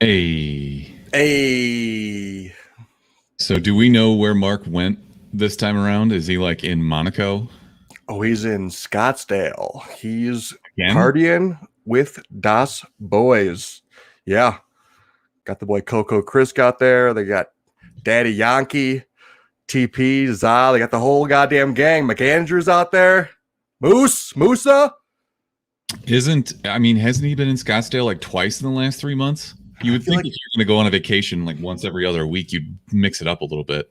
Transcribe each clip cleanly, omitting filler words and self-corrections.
Hey. Hey. So do we know where Mark went this time around? Is he like in Monaco? Oh, he's in Scottsdale. He's Again? partying with Das Boys. Yeah. Got the boy Coco Chris got there. They got Daddy Yankee, TP, Za. They got the whole goddamn gang. McAndrews out there. Musa. Hasn't he been in Scottsdale like twice in the last 3 months? You would think like if you're going to go on a vacation like once every other week, you'd mix it up a little bit.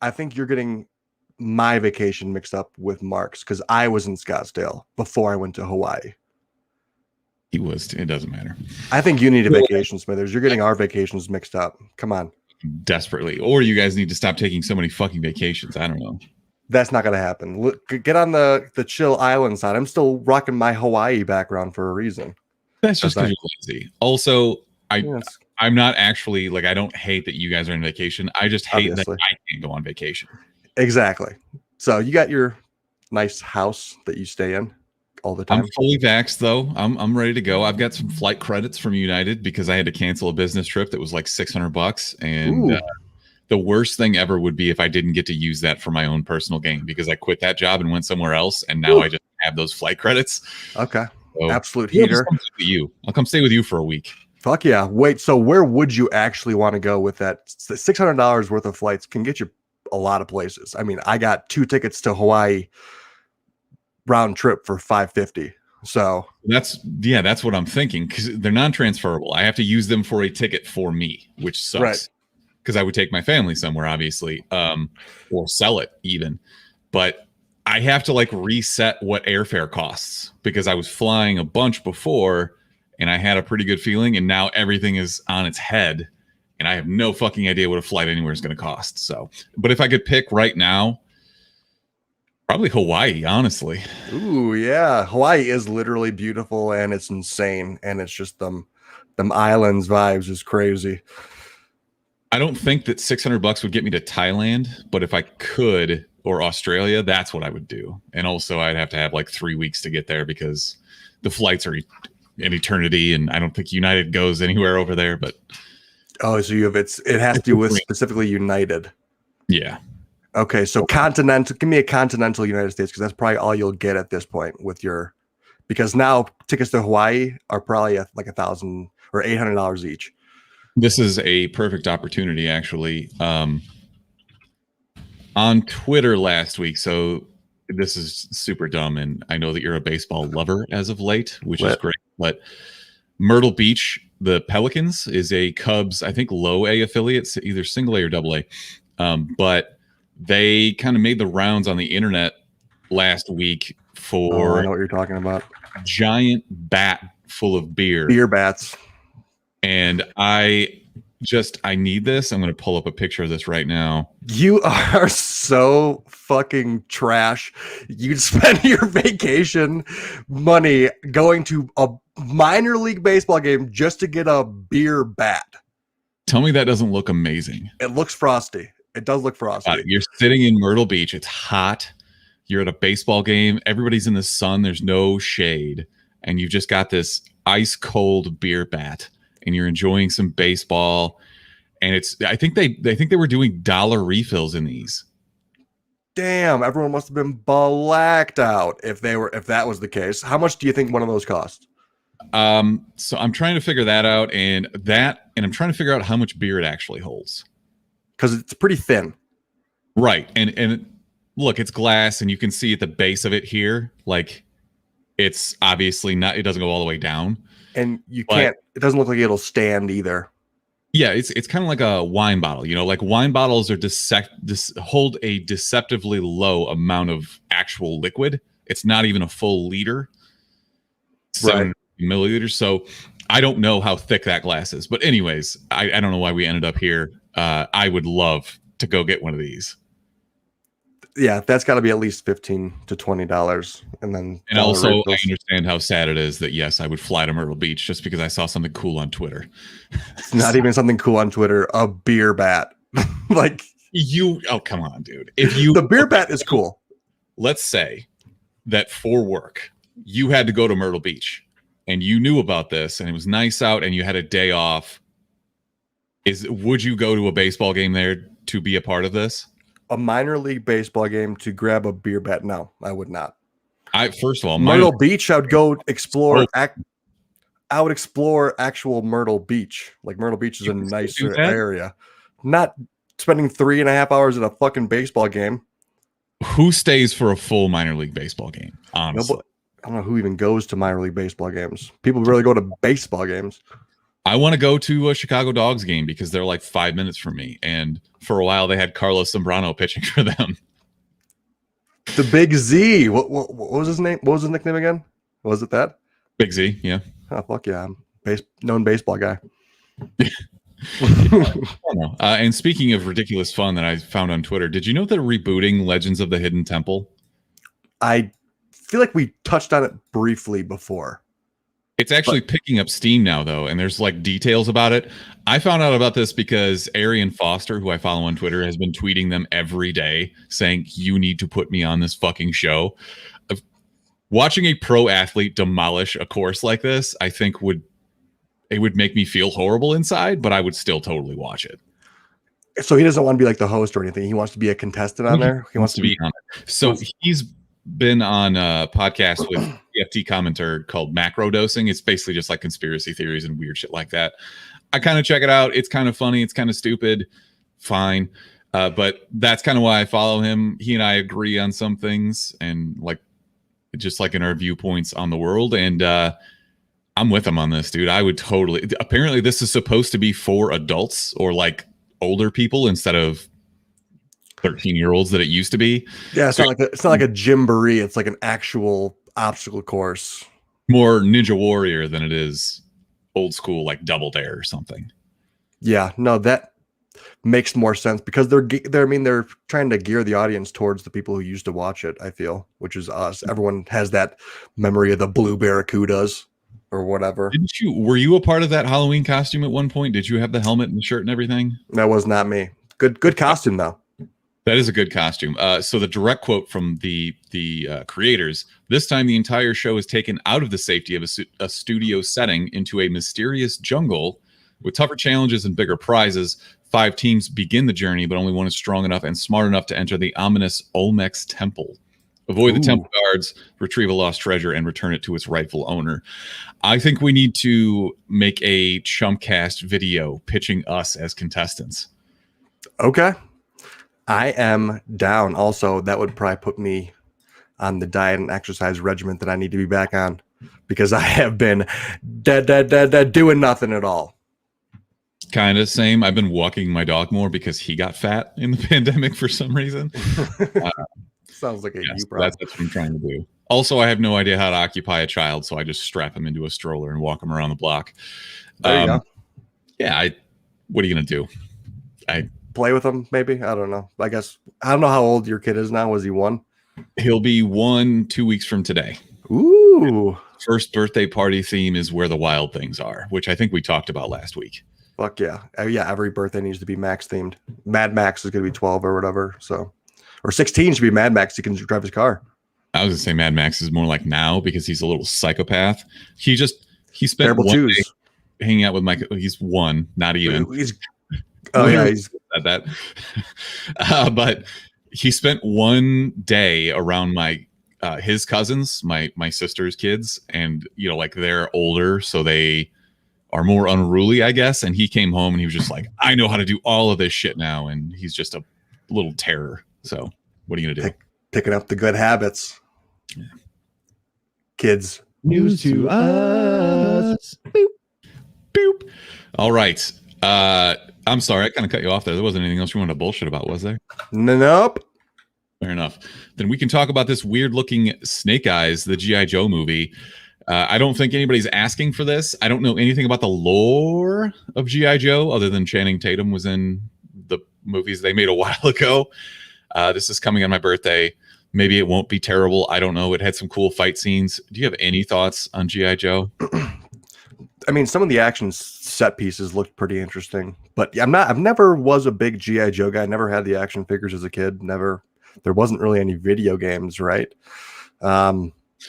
I think you're getting my vacation mixed up with Mark's because I was in Scottsdale before I went to Hawaii. He was. It doesn't matter. I think you need a vacation, Smithers. You're getting our vacations mixed up. Come on. Desperately. Or you guys need to stop taking so many fucking vacations. I don't know. That's not going to happen. Look, get on the chill island side. I'm still rocking my Hawaii background for a reason. That's just because you're lazy. Also, I'm not actually like, I don't hate that you guys are on vacation. I just hate that I can't go on vacation. Exactly. So you got your nice house that you stay in all the time. I'm fully vaxxed though. I'm ready to go. I've got some flight credits from United because I had to cancel a business trip that was like $600, and the worst thing ever would be if I didn't get to use that for my own personal gain because I quit that job and went somewhere else, and now I just have those flight credits. Okay. So, absolute heater. I'll come stay with you for a week. Fuck yeah. Wait, so where would you actually want to go with that? $600 worth of flights can get you a lot of places. I mean, I got 2 tickets to Hawaii round trip for $550. So that's what I'm thinking, because they're non-transferable. I have to use them for a ticket for me, which sucks. Because I would take my family somewhere, obviously, or sell it even. But I have to like reset what airfare costs because I was flying a bunch before and I had a pretty good feeling, and now everything is on its head and I have no fucking idea what a flight anywhere is going to cost. So, but if I could pick right now, probably Hawaii, honestly. Ooh, yeah. Hawaii is literally beautiful and it's insane. And it's just them islands vibes is crazy. I don't think that $600 would get me to Thailand, but if I could, or Australia, that's what I would do. And also I'd have to have like 3 weeks to get there because the flights are an eternity, and I don't think United goes anywhere over there. But oh, so it has to do with specifically United. Yeah. Okay, so continental. Give me a continental United States because that's probably all you'll get at this point with your. Because now tickets to Hawaii are probably like $1,000 or $800 each. This is a perfect opportunity, actually. On Twitter last week, so this is super dumb, and I know that you're a baseball lover as of late, which is great. But Myrtle Beach, the Pelicans, is a Cubs, I think, low A affiliate, either single A or double A. But they kind of made the rounds on the internet last week for I know what you're talking about. Giant bat full of beer bats. And I need this. I'm going to pull up a picture of this right now. You are so fucking trash. You'd spend your vacation money going to a minor league baseball game just to get a beer bat. Tell me that doesn't look amazing. It looks frosty. It does look frosty. You're sitting in Myrtle Beach. It's hot. You're at a baseball game. Everybody's in the sun. There's no shade. And you've just got this ice cold beer bat. And you're enjoying some baseball, and I think they were doing dollar refills in these. Damn, everyone must have been blacked out if that was the case. How much do you think one of those cost? So I'm trying to figure that out, and I'm trying to figure out how much beer it actually holds. Because it's pretty thin. Right. And look, it's glass, and you can see at the base of it here, like it's obviously not, it doesn't go all the way down. And it doesn't look like it'll stand either. Yeah, it's kind of like a wine bottle. Like wine bottles are hold a deceptively low amount of actual liquid. It's not even a full liter, 7 milliliters. So I don't know how thick that glass is. But anyways, I don't know why we ended up here. I would love to go get one of these. Yeah, that's got to be at least $15 to $20, and also I understand how sad it is that yes, I would fly to Myrtle Beach just because I saw something cool on Twitter. It's not even something cool on Twitter. A beer bat, like you. Oh come on, dude! The beer bat is cool. Let's say that for work you had to go to Myrtle Beach, and you knew about this, and it was nice out, and you had a day off. Would you go to a baseball game there to be a part of this? A minor league baseball game to grab a beer bat? No, I would not. First of all, Myrtle Beach, I would go explore. I would explore actual Myrtle Beach. Like Myrtle Beach is a nicer area. Not spending 3.5 hours at a fucking baseball game. Who stays for a full minor league baseball game? Honestly, I don't know who even goes to minor league baseball games. People really go to baseball games. I want to go to a Chicago Dogs game because they're like 5 minutes from me. And for a while, they had Carlos Zambrano pitching for them. The Big Z. What was his name? What was his nickname again? Was it that? Big Z, yeah. Oh, fuck yeah. I'm known baseball guy. And speaking of ridiculous fun that I found on Twitter, did you know they're rebooting Legends of the Hidden Temple? I feel like we touched on it briefly before. It's actually picking up steam now, though, and there's like details about it. I found out about this because Arian Foster, who I follow on Twitter, has been tweeting them every day saying, you need to put me on this fucking show. Watching a pro athlete demolish a course like this, I think would make me feel horrible inside, but I would still totally watch it. So he doesn't want to be like the host or anything. He wants to be a contestant on there. He wants to be on it. So he's been on a podcast with EFT commenter called Macro Dosing. It's basically just like conspiracy theories and weird shit like that. I kind of check it out. It's kind of funny. It's kind of stupid. Fine. But that's kind of why I follow him. He and I agree on some things and like just like in our viewpoints on the world. And I'm with him on this, dude. I would totally. Apparently, this is supposed to be for adults or like older people instead of 13-year-olds that it used to be. Yeah, it's not like a gymboree. It's like an actual obstacle course. More Ninja Warrior than it is old school like Double Dare or something. Yeah, no, that makes more sense because they're trying to gear the audience towards the people who used to watch it. I feel, which is us. Everyone has that memory of the Blue Barracudas or whatever. Were you a part of that Halloween costume at one point? Did you have the helmet and the shirt and everything? That was not me. Good costume though. That is a good costume. So the direct quote from the creators, this time the entire show is taken out of the safety of a studio setting into a mysterious jungle with tougher challenges and bigger prizes. 5 teams begin the journey, but only one is strong enough and smart enough to enter the ominous Olmec's temple. Avoid the temple guards, retrieve a lost treasure, and return it to its rightful owner. I think we need to make a Chumpcast video pitching us as contestants. Okay. I am down. Also, that would probably put me on the diet and exercise regimen that I need to be back on because I have been dead doing nothing at all. Kind of same. I've been walking my dog more because he got fat in the pandemic for some reason. Sounds like you problem. That's what I'm trying to do. Also, I have no idea how to occupy a child, so I just strap him into a stroller and walk him around the block. There you go. Yeah, what are you going to do? I play with him, maybe? I don't know. I guess I don't know how old your kid is now. Was he 1? He'll be 1 2 weeks from today. Ooh. First birthday party theme is Where the Wild Things Are, which I think we talked about last week. Fuck yeah. Yeah, every birthday needs to be Max themed. Mad Max is going to be 12 or whatever. So, or 16 should be Mad Max. He can drive his car. I was going to say Mad Max is more like now because he's a little psychopath. He spent terrible one day hanging out with Mike. He's 1, not even. He's said that. But he spent 1 day around his cousins, my sister's kids, and like they're older, so they are more unruly, I guess. And he came home and he was just like, I know how to do all of this shit now, and he's just a little terror. So what are you gonna do? Picking up the good habits. Yeah. Kids. News to us. Boop. Boop. All right. I'm sorry, I kind of cut you off there. There wasn't anything else you wanted to bullshit about, was there? Nope. Fair enough. Then we can talk about this weird-looking Snake Eyes, the G.I. Joe movie. I don't think anybody's asking for this. I don't know anything about the lore of G.I. Joe other than Channing Tatum was in the movies they made a while ago. This is coming on my birthday. Maybe it won't be terrible. I don't know. It had some cool fight scenes. Do you have any thoughts on G.I. Joe? I mean, some of the action set pieces looked pretty interesting, but I've never was a big G.I. Joe guy. Never had the action figures as a kid. Never. There wasn't really any video games, right?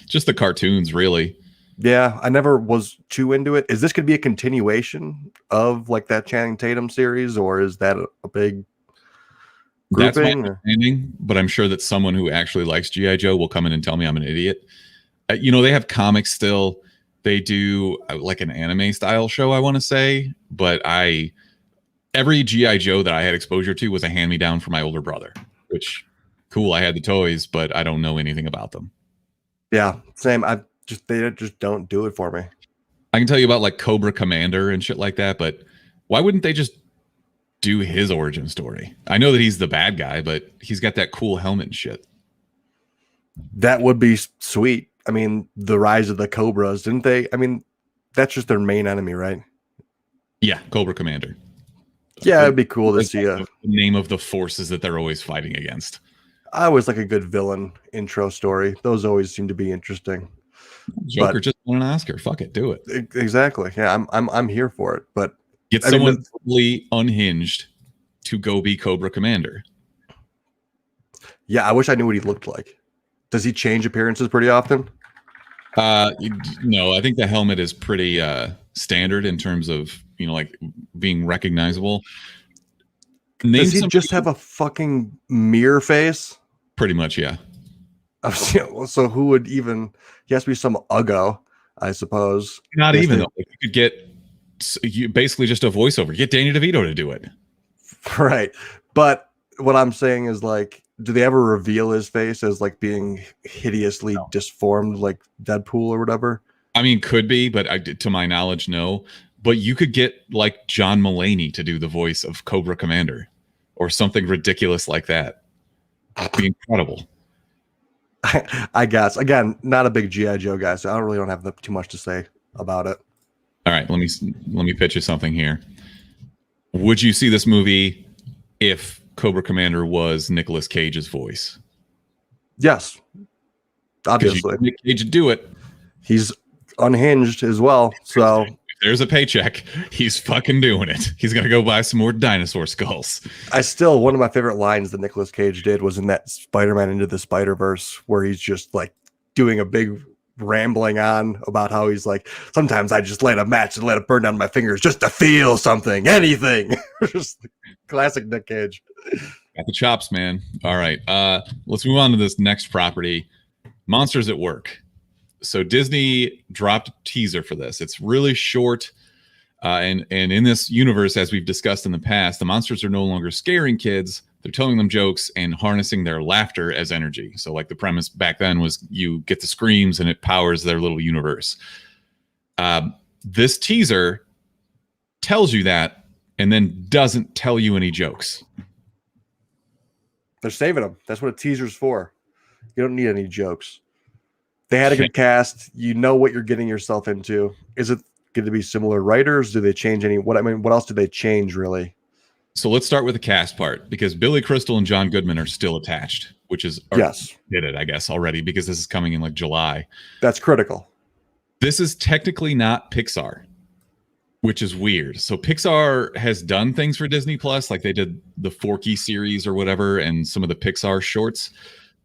Just the cartoons, really. Yeah, I never was too into it. Is this going to be a continuation of like that Channing Tatum series, or is that a big That's my grouping? understanding, but I'm sure that someone who actually likes G.I. Joe will come in and tell me I'm an idiot. They have comics still. They do like an anime style show, I want to say, but every G.I. Joe that I had exposure to was a hand-me-down from my older brother, which cool. I had the toys, but I don't know anything about them. Yeah, same. They just don't do it for me. I can tell you about like Cobra Commander and shit like that, but why wouldn't they just do his origin story? I know that he's the bad guy, but he's got that cool helmet and shit. That would be sweet. I mean, the rise of the Cobras, didn't they? I mean, that's just their main enemy, right? Yeah, Cobra Commander. Yeah, it'd be cool to see the name of the forces that they're always fighting against. I always like a good villain intro story. Those always seem to be interesting. Joker just won an Oscar. Fuck it, do it. Exactly. Yeah, I'm here for it. But get someone totally unhinged to go be Cobra Commander. Yeah, I wish I knew what he looked like. Does he change appearances pretty often? No, I think the helmet is pretty standard in terms of like being recognizable. Does he just have a fucking mirror face? Pretty much, yeah. So who would even? He has to be some uggo, I suppose. Not even though. You could get basically just a voiceover. Get Danny DeVito to do it. Right, but what I'm saying is like, do they ever reveal his face as like being hideously disformed, like Deadpool or whatever? I mean, could be, but to my knowledge, no. But you could get like John Mulaney to do the voice of Cobra Commander or something ridiculous like that. It'd be incredible. I guess. Again, not a big G.I. Joe guy, so I don't have too much to say about it. All right, let me pitch you something here. Would you see this movie if Cobra Commander was Nicolas Cage's voice? Yes, obviously. Nick Cage would do it. He's unhinged as well, so if there's a paycheck, he's fucking doing it. He's gonna go buy some more dinosaur skulls. One of my favorite lines that Nicolas Cage did was in that Spider-Man Into the Spider-Verse, where he's just like doing a big rambling on about how he's like, sometimes I just light a match and let it burn down my fingers just to feel something, anything. Just classic Nick Cage. Got the chops, man. All right, let's move on to this next property, Monsters at Work. So Disney dropped a teaser for this. It's really short, and in this universe, as we've discussed in the past, the monsters are no longer scaring kids. They're telling them jokes and harnessing their laughter as energy. So like the premise back then was you get the screams and it powers their little universe. This teaser tells you that and then doesn't tell you any jokes. They're saving them. That's what a teaser's for. You don't need any jokes. They had a good cast. You know what you're getting yourself into. Is it going to be similar writers? Do they change what else do they change really? So let's start with the cast part, because Billy Crystal and John Goodman are still attached, which is yes, did it, I guess, already, because this is coming in like July. That's critical. This is technically not Pixar, which is weird. So Pixar has done things for Disney Plus, like they did the Forky series or whatever, and some of the Pixar shorts.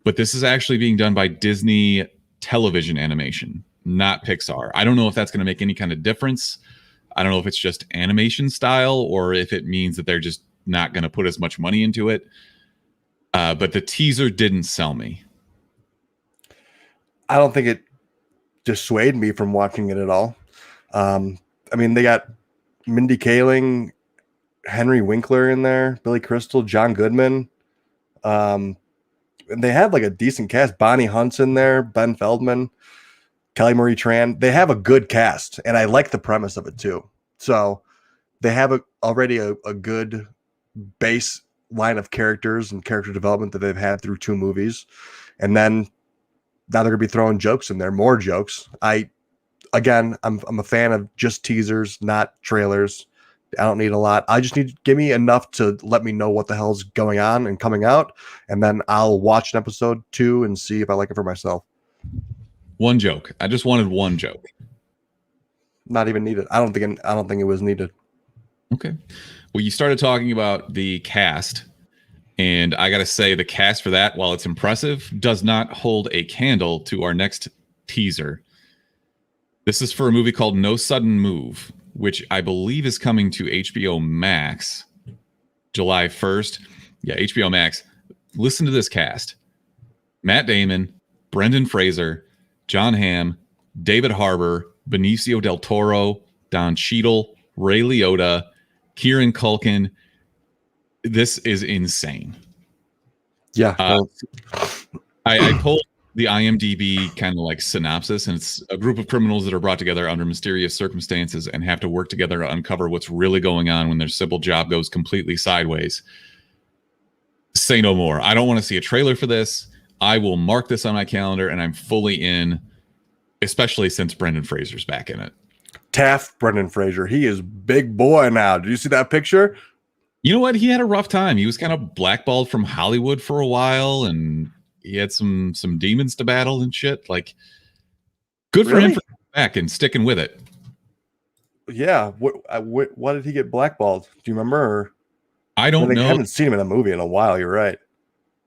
But this is actually being done by Disney Television Animation, not Pixar. I don't know if that's going to make any kind of difference. I don't know if it's just animation style or if it means that they're just not going to put as much money into it. But the teaser didn't sell me. I don't think it dissuaded me from watching it at all. I mean, they got Mindy Kaling, Henry Winkler in there, Billy Crystal, John Goodman. And they had like a decent cast. Bonnie Hunt's in there, Ben Feldman, Kelly Marie Tran. They have a good cast, and I like the premise of it too. So they have already a good base line of characters and character development that they've had through 2 movies. And then now they're going to be throwing jokes in there, more jokes. I'm a fan of just teasers, not trailers. I don't need a lot. I just need to give me enough to let me know what the hell's going on and coming out. And then I'll watch an episode 2 and see if I like it for myself. One joke. I just wanted one joke. Not even needed. I don't think it was needed. Okay. Well, you started talking about the cast, and I got to say the cast for that, while it's impressive, does not hold a candle to our next teaser. This is for a movie called No Sudden Move, which I believe is coming to HBO Max July 1st. Yeah, HBO Max. Listen to this cast. Matt Damon, Brendan Fraser, John Hamm, David Harbour, Benicio del Toro, Don Cheadle, Ray Liotta, Kieran Culkin. This is insane. Yeah. I pulled the IMDb kind of like synopsis, and it's a group of criminals that are brought together under mysterious circumstances and have to work together to uncover what's really going on when their simple job goes completely sideways. Say no more. I don't want to see a trailer for this. I will mark this on my calendar, and I'm fully in, especially since Brendan Fraser's back in it. Taft Brendan Fraser. He is big boy now. Did you see that picture? You know what? He had a rough time. He was kind of blackballed from Hollywood for a while, and he had some demons to battle and shit. Like, good for him for coming back and sticking with it. Yeah. What did he get blackballed? Do you remember? Or? I don't know. I haven't seen him in a movie in a while. You're right.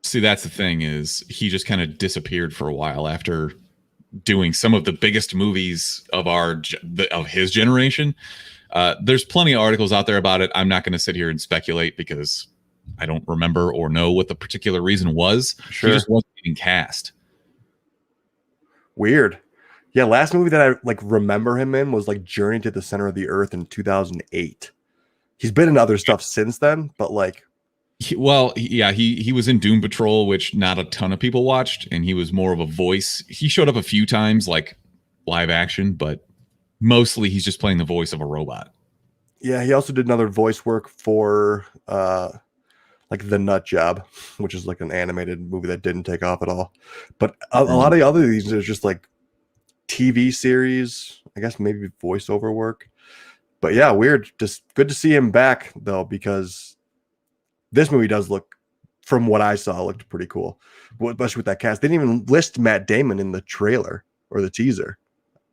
See, that's the thing, is he just kind of disappeared for a while after doing some of the biggest movies of his generation. There's plenty of articles out there about it. I'm not going to sit here and speculate because I don't remember or know what the particular reason was. Sure. He just wasn't getting cast. Weird. Yeah, last movie that I like remember him in was like Journey to the Center of the Earth in 2008. He's been in other stuff since then, but like he was in Doom Patrol, which not a ton of people watched, and he was more of a voice. He showed up a few times like live action, but mostly he's just playing the voice of a robot. Yeah, he also did another voice work for like The Nut Job, which is like an animated movie that didn't take off at all. But a lot of the other these are just like TV series, I guess maybe voiceover work. But yeah, weird. Just good to see him back though, because this movie does look, from what I saw, looked pretty cool, especially with that cast. They didn't even list Matt Damon in the trailer or the teaser.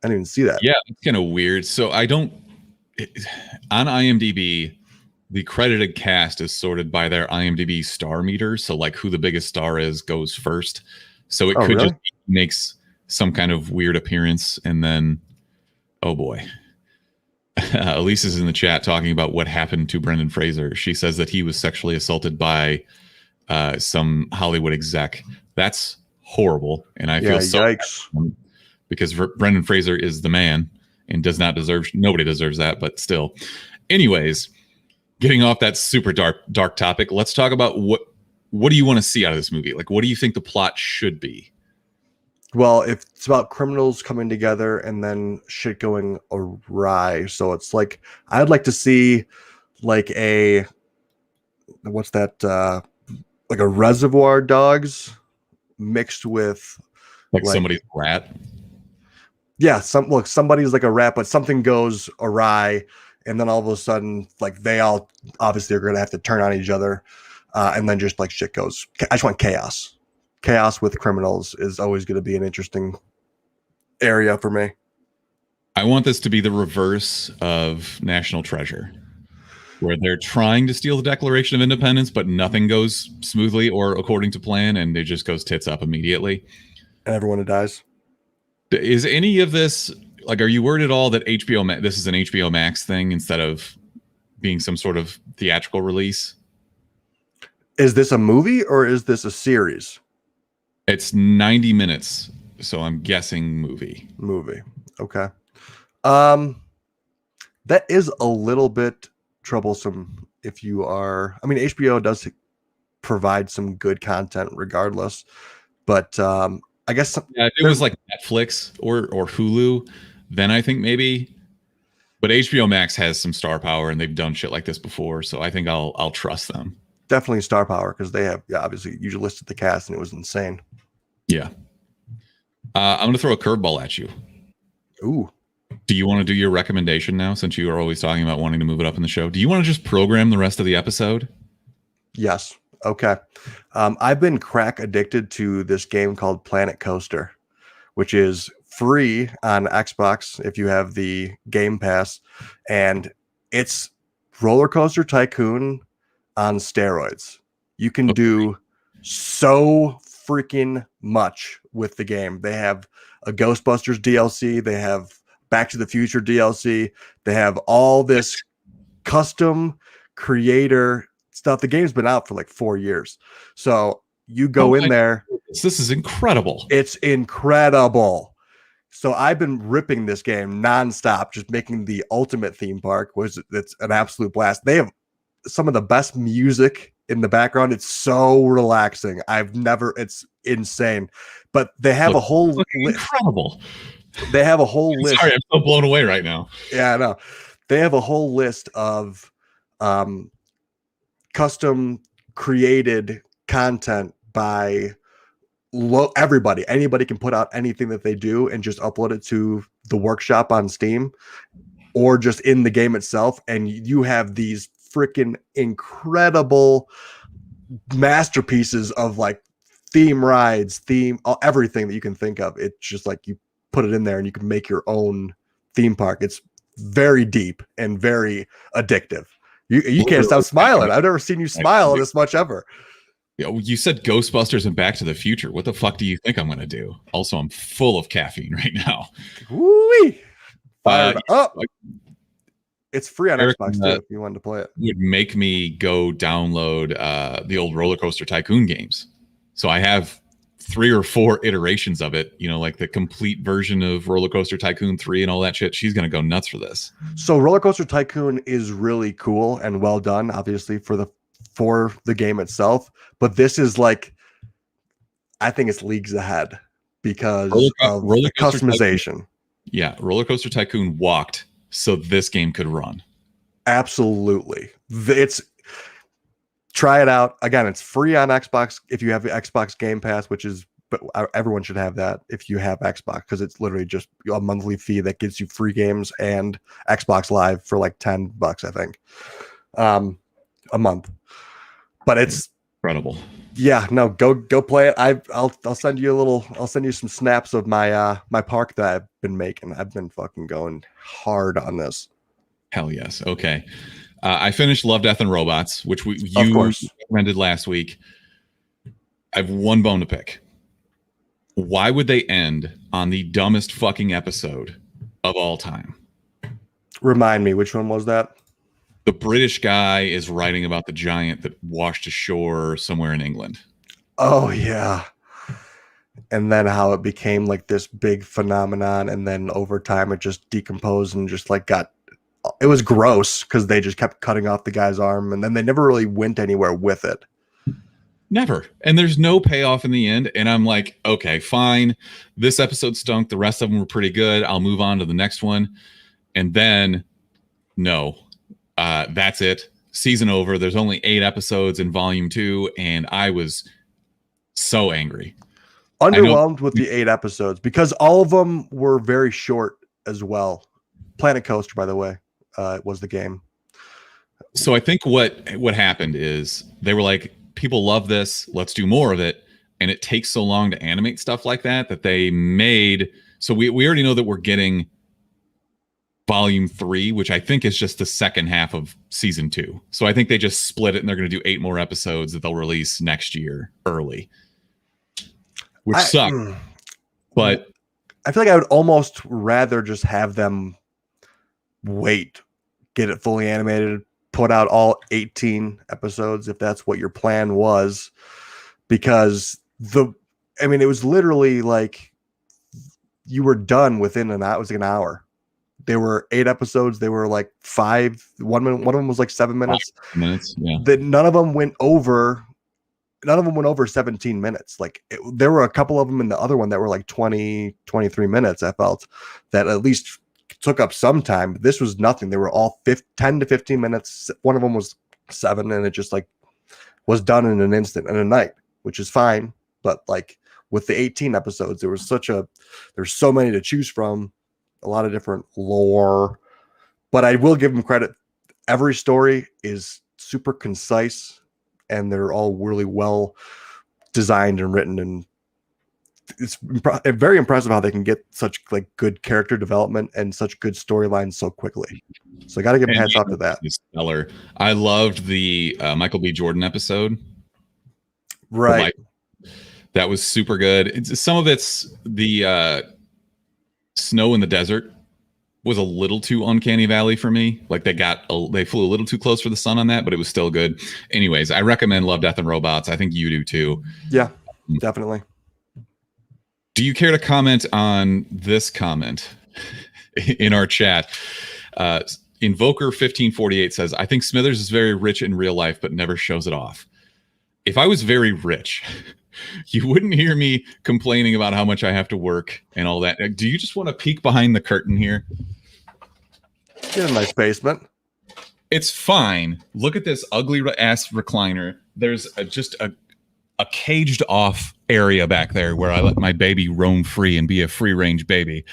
I didn't even see that. Yeah, it's kind of weird. So on IMDb, the credited cast is sorted by their IMDb star meter. So like who the biggest star is goes first. So it could just makes some kind of weird appearance, and then, oh boy. Elise is in the chat talking about what happened to Brendan Fraser. She says that he was sexually assaulted by some Hollywood exec. That's horrible, and I feel so bad because Brendan Fraser is the man and nobody deserves that, but still. Anyways, getting off that super dark topic, let's talk about what do you want to see out of this movie? Like, what do you think the plot should be? Well, if it's about criminals coming together and then shit going awry. So it's like, I'd like to see like like a Reservoir Dogs mixed with like somebody's rat. Yeah. Somebody's like a rat, but something goes awry. And then all of a sudden, like they all obviously are going to have to turn on each other. And then just like shit goes. I just want chaos. Chaos with criminals is always going to be an interesting area for me. I want this to be the reverse of National Treasure, where they're trying to steal the Declaration of Independence, but nothing goes smoothly or according to plan, and it just goes tits up immediately. And everyone dies. Is any of this, like, are you worried at all that this is an HBO Max thing instead of being some sort of theatrical release? Is this a movie or is this a series? It's 90 minutes, so I'm guessing movie. Okay. That is a little bit troublesome if you are, I mean, HBO does provide some good content regardless, but I guess if it was like Netflix or Hulu, then I think maybe, but HBO Max has some star power and they've done shit like this before, so I think I'll trust them. Definitely star power, because they have, obviously you listed the cast and it was insane. Yeah. I'm going to throw a curveball at you. Ooh. Do you want to do your recommendation now, since you are always talking about wanting to move it up in the show? Do you want to just program the rest of the episode? Yes. Okay. I've been crack addicted to this game called Planet Coaster, which is free on Xbox if you have the Game Pass. And it's Roller Coaster Tycoon on steroids. You can do so freaking much with the game. They have a Ghostbusters DLC. They have Back to the Future DLC. They have all this custom creator stuff. The game's been out for like 4 years. So you go in there. This is incredible. It's incredible. So I've been ripping this game nonstop, just making the ultimate theme park. It's an absolute blast. They have some of the best music in the background. It's so relaxing. It's insane. But they have a whole incredible. They have a whole list. Sorry, I'm so blown away right now. Yeah, I know. They have a whole list of custom created content by everybody. Anybody can put out anything that they do and just upload it to the workshop on Steam or just in the game itself. And you have these freaking incredible masterpieces of like theme rides, everything that you can think of. It's just like you put it in there and you can make your own theme park. It's very deep and very addictive. You can't stop smiling. I've never seen you smile this much ever. You said Ghostbusters and Back to the Future. What the fuck do you think I'm going to do? Also, I'm full of caffeine right now. Woo-wee. It's free on Xbox too if you wanted to play it. Would make me go download the old Roller Coaster Tycoon games. So I have 3 or 4 iterations of it, like the complete version of Roller Coaster Tycoon 3 and all that shit. She's going to go nuts for this. So Roller Coaster Tycoon is really cool and well done, obviously, for the game itself. But this is like, I think it's leagues ahead because of the customization. Yeah, Roller Coaster Tycoon walked so this game could run. Absolutely. Try it out. Again, it's free on Xbox if you have the Xbox Game Pass, but everyone should have that if you have Xbox, because it's literally just a monthly fee that gives you free games and Xbox Live for like $10, I think, a month. But it's incredible. Yeah, no, go play it. I'll send you some snaps of my my park that I've been making. I've been fucking going hard on this. Hell yes. Okay. I finished Love, Death, and Robots, which you recommended last week. I have one bone to pick. Why would they end on the dumbest fucking episode of all time? Remind me, which one was that? The British guy is writing about the giant that washed ashore somewhere in England. Oh, yeah. And then how it became like this big phenomenon. And then over time, it just decomposed and just like it was gross because they just kept cutting off the guy's arm. And then they never really went anywhere with it. Never. And there's no payoff in the end. And I'm like, okay, fine. This episode stunk. The rest of them were pretty good. I'll move on to the next one. And then, no. That's it. Season over. There's only 8 episodes in volume 2, and I was so angry. Underwhelmed with the 8 episodes because all of them were very short as well. Planet Coaster, by the way, was the game. So I think what happened is they were like, people love this. Let's do more of it. And it takes so long to animate stuff like that they made. So we already know that we're getting volume 3, which I think is just the second half of season 2. So I think they just split it and they're going to do 8 more episodes that they'll release next year early, which sucks. But I feel like I would almost rather just have them get it fully animated, put out all 18 episodes if that's what your plan was, because it was literally like you were done within an hour. It was like an hour. There were 8 episodes. They were like 5. One of them was like 7 minutes. 5 minutes. Yeah. None of them went over 17 minutes. Like there were a couple of them in the other one that were like 20, 23 minutes. I felt that at least took up some time. This was nothing. They were all 10 to 15 minutes. One of them was 7, and it just like was done in an instant and a night, which is fine. But like with the 18 episodes, there's so many to choose from. A lot of different lore, but I will give them credit. Every story is super concise and they're all really well designed and written. And it's very impressive how they can get such like good character development and such good storylines so quickly. So I got to give them hats off to that. Stellar. I loved the Michael B. Jordan episode. Right. That was super good. Some of it's the snow in the desert was a little too uncanny valley for me. Like they flew a little too close for the sun on that, but it was still good. Anyways, I recommend Love, Death and Robots. I think you do too. Yeah, definitely. Do you care to comment on this comment in our chat? Invoker 1548 says, I think Smithers is very rich in real life, but never shows it off. If I was very rich, you wouldn't hear me complaining about how much I have to work and all that. Do you just want to peek behind the curtain here? Get a nice basement. It's fine. Look at this ugly ass recliner. There's just a caged off area back there where I let my baby roam free and be a free range baby.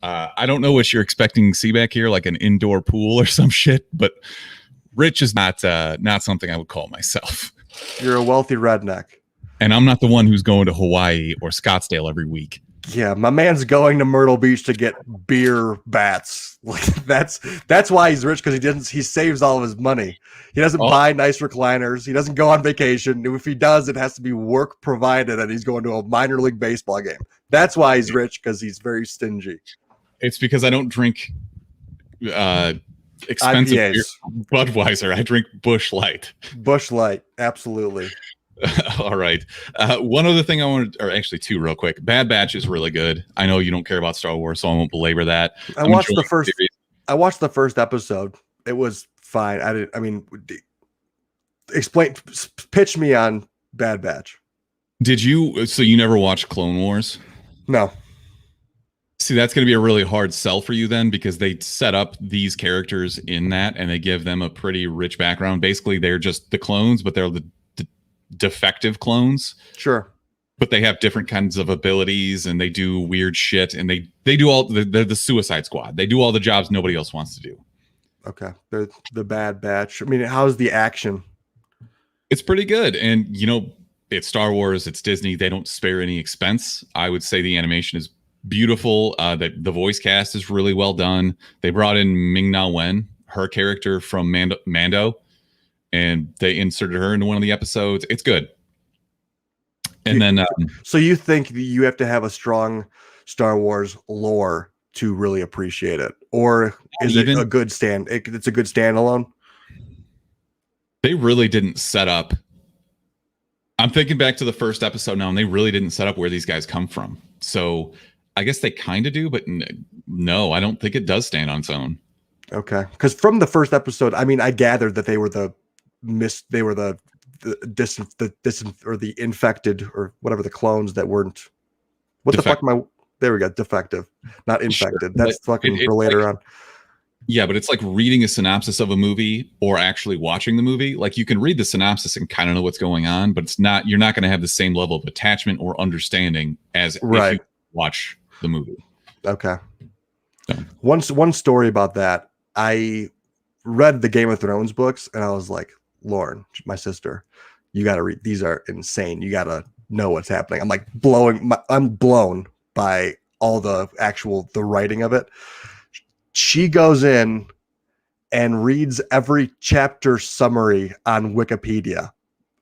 I don't know what you're expecting to see back here, like an indoor pool or some shit, but rich is not something I would call myself. You're a wealthy redneck. And I'm not the one who's going to Hawaii or Scottsdale every week. Yeah, my man's going to Myrtle Beach to get beer bats. Like that's why he's rich, because he saves all of his money. He doesn't buy nice recliners. He doesn't go on vacation. If he does, it has to be work provided, and he's going to a minor league baseball game. That's why he's rich, because he's very stingy. It's because I don't drink expensive beer, Budweiser. I drink Busch Light. Busch Light, absolutely. All right. One other thing I wanted, or actually two real quick. Bad Batch is really good. I know you don't care about Star Wars, so I won't belabor that. I watched the first episode. It was fine. Pitch me on Bad Batch. Did you? So you never watched Clone Wars? No. See, that's going to be a really hard sell for you then, because they set up these characters in that and they give them a pretty rich background. Basically, they're just the clones, but they're the defective clones. Sure. But they have different kinds of abilities and they do weird shit, and they do all they're the Suicide Squad. They do all the jobs nobody else wants to do. Okay. They're the Bad Batch. I mean, how's the action? It's pretty good. And it's Star Wars, it's Disney. They don't spare any expense. I would say the animation is beautiful. The voice cast is really well done. They brought in Ming-Na Wen, her character from Mando, and they inserted her into one of the episodes. It's good. And then so you think you have to have a strong Star Wars lore to really appreciate it, or is it a good it's a good standalone? They really didn't set up. I'm thinking back to the first episode now, and they really didn't set up where these guys come from. So I guess they kind of do, but no, I don't think it does stand on its own. Okay. Because from the first episode, I mean, I gathered that they were the infected, or whatever, the clones that weren't. What the fuck am I? There we go. Defective, not infected. Sure, that's fucking for later on. Yeah, but it's like reading a synopsis of a movie or actually watching the movie. Like, you can read the synopsis and kind of know what's going on, but you're not going to have the same level of attachment or understanding as if you watch the movie. Okay. So. One story about that. I read the Game of Thrones books and I was like, Lauren, my sister, you got to read. These are insane. You got to know what's happening. I'm like I'm blown by all the writing of it. She goes in and reads every chapter summary on Wikipedia.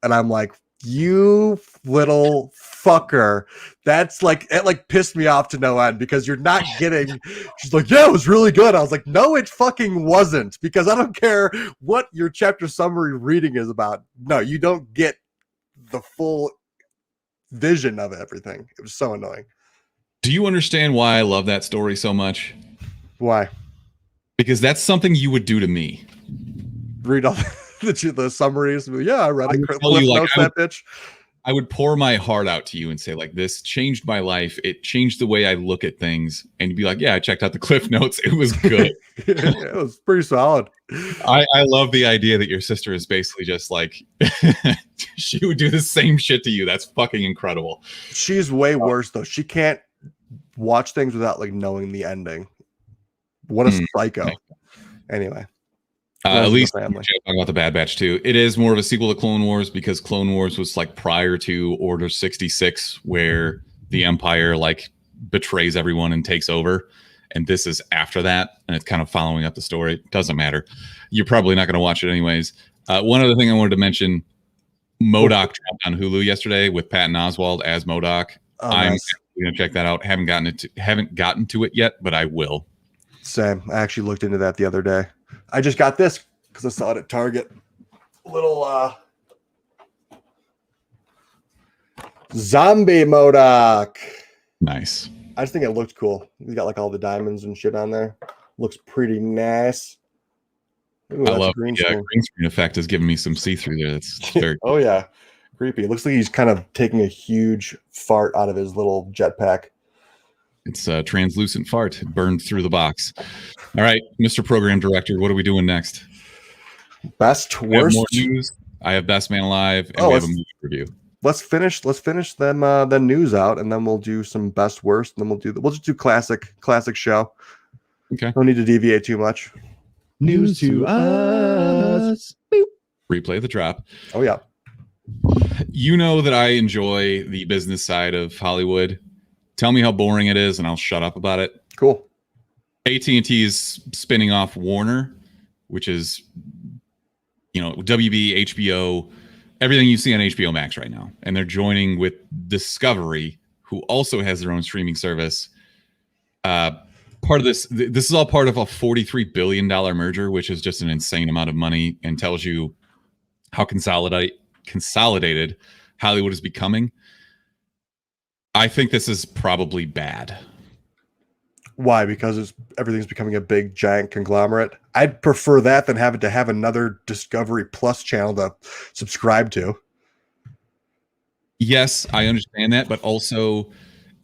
And I'm like, you little fucker. That's it pissed me off to no end, because you're not getting. She's like, yeah, it was really good. I was like, no, it fucking wasn't, because I don't care what your chapter summary reading is about. No, you don't get the full vision of everything. It was so annoying. Do you understand why I love that story so much? Why? Because that's something you would do to me. Read all the summaries. Yeah, I read that bitch. I would pour my heart out to you and say, like, this changed my life. It changed the way I look at things. And you'd be like, yeah, I checked out the Cliff Notes. It was good. Yeah, it was pretty solid. I love the idea that your sister is basically just like, she would do the same shit to you. That's fucking incredible. She's way worse, though. She can't watch things without talking the What a psycho. Anyway. At least talking about the Bad Batch too. It is more of a sequel to Clone Wars, because Clone Wars was prior to Order 66, where the Empire betrays everyone and takes over. And this is after that, and it's kind of following up the story. It doesn't matter. You're probably not going to watch it anyways. One other thing I wanted to mention: M.O.D.O.K dropped on Hulu yesterday with Patton Oswalt as M.O.D.O.K. I'm going to check that out. Haven't gotten to it yet, but I will. Same. I actually looked into that the other day. I just got this because I saw it at Target. Little zombie M.O.D.O.K. Nice. I just think it looked cool. He's got like all the diamonds and shit on there. Looks pretty nice. Ooh, I love the green screen effect is giving me some see-through there. That's very oh yeah, creepy. It looks like he's kind of taking a huge fart out of his little jetpack. It's a translucent fart burned through the box. All right, Mr. Program Director, what are we doing next? Best, We have worst. more news. I have Best Man Alive, and we have a movie review. Let's finish them the news out, and then we'll do some best, worst, and then we'll just do classic show. Okay. Don't need to deviate too much. News to us. Boop. Replay the drop. Oh yeah. You know that I enjoy the business side of Hollywood. Tell me how boring it is, and I'll shut up about it. Cool. AT&T is spinning off Warner, which is, WB, HBO, everything you see on HBO Max right now. And they're joining with Discovery, who also has their own streaming service. Part of this is all part of a $43 billion merger, which is just an insane amount of money and tells you how consolidated Hollywood is becoming. I think this is probably bad. Why? Because everything's becoming a big giant conglomerate. I'd prefer that than having to have another Discovery Plus channel to subscribe to. Yes, I understand that, but also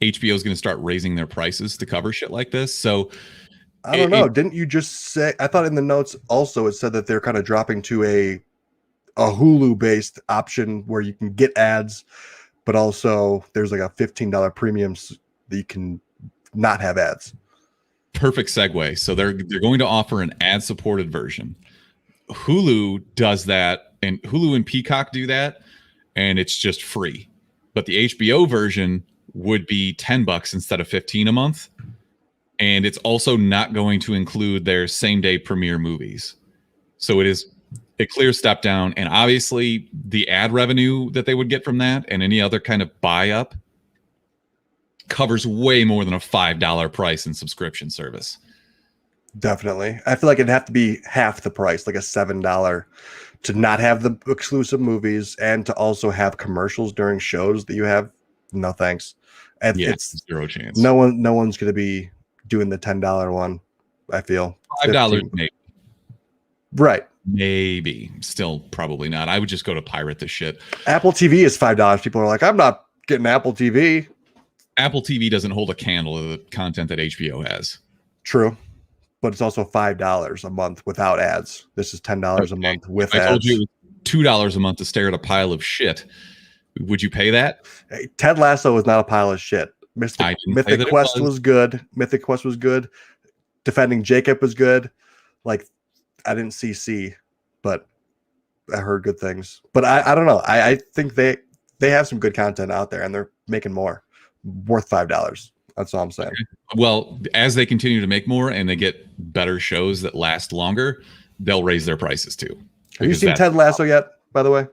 HBO is going to start raising their prices to cover shit like this. So I don't know. Didn't you just say? I thought in the notes also it said that they're kind of dropping to a Hulu based option where you can get ads, but also there's like a $15 premium that you can not have ads. Perfect segue. So they're going to offer an ad-supported version. Hulu does that, and Hulu and Peacock do that, and it's just free. But the HBO version would be $10 instead of $15 a month, and it's also not going to include their same-day premiere movies. So it is a clear step down, and obviously the ad revenue that they would get from that and any other kind of buy-up covers way more than a $5 price in subscription service. Definitely. I feel like it'd have to be half the price, like a $7 to not have the exclusive movies and to also have commercials during shows that you have. No thanks. It's zero chance. No one's going to be doing the $10 one, I feel. $5 maybe. Right. Maybe. Still probably not. I would just go to pirate this shit. Apple TV is $5. People are like, I'm not getting Apple TV. Apple TV doesn't hold a candle to the content that HBO has. True. But it's also $5 a month without ads. This is $10 a month with ads. I told you it was $2 a month to stare at a pile of shit. Would you pay that? Hey, Ted Lasso was not a pile of shit. Mythic Quest was good. Mythic Quest was good. Defending Jacob was good. Like, I didn't see C, but I heard good things. But I don't know. I think they have some good content out there, and they're making more. Worth $5. That's all I'm saying. Okay. Well, as they continue to make more and they get better shows that last longer, they'll raise their prices too. Have you seen Ted Lasso yet, by the way?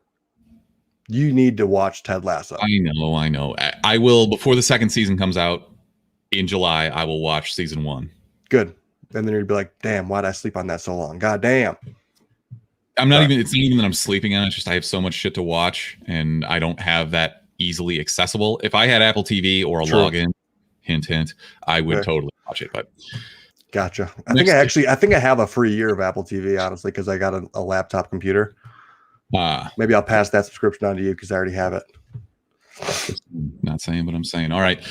You need to watch Ted Lasso. I know. I will, before the second season comes out in July, I will watch season 1. Good. And then you'd be like, damn, why'd I sleep on that so long? God damn. It's not even that I'm sleeping on it. It's just I have so much shit to watch and I don't have that easily accessible. If I had Apple TV or a login, hint, I would totally watch it. But gotcha. I think I have a free year of Apple TV, honestly, because I got a laptop computer. Maybe I'll pass that subscription on to you because I already have it. Not saying, but I'm saying. All right.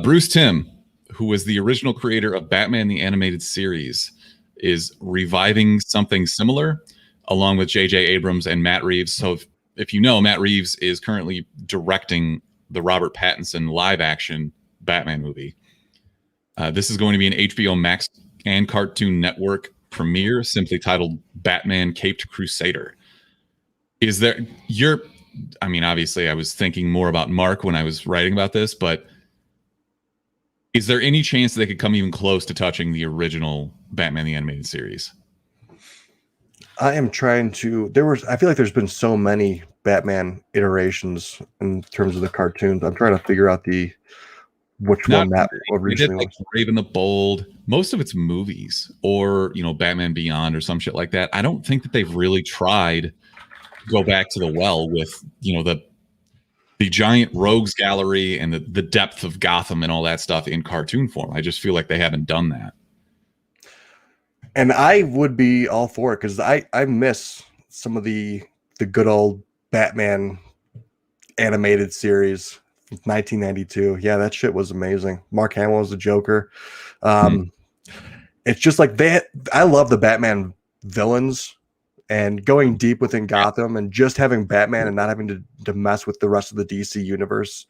Bruce Timm, who was the original creator of Batman the Animated Series, is reviving something similar along with J.J. Abrams and Matt Reeves. So if you know, Matt Reeves is currently directing the Robert Pattinson live-action Batman movie. This is going to be an HBO Max and Cartoon Network premiere, simply titled Batman Caped Crusader. Obviously I was thinking more about Mark when I was writing about this, but is there any chance they could come even close to touching the original Batman the Animated Series? I am trying to. I feel like there's been so many Batman iterations in terms of the cartoons. I'm trying to figure out which Not one that really. They did originally like was. Brave and the Bold. Most of it's movies or, Batman Beyond or some shit like that. I don't think that they've really tried to go back to the well with, the giant rogues gallery and the depth of Gotham and all that stuff in cartoon form. I just feel like they haven't done that. And I would be all for it because I miss some of the good old Batman animated series from 1992. Yeah, that shit was amazing. Mark Hamill was the Joker. It's just like I love the Batman villains and going deep within Gotham and just having Batman and not having to mess with the rest of the DC universe.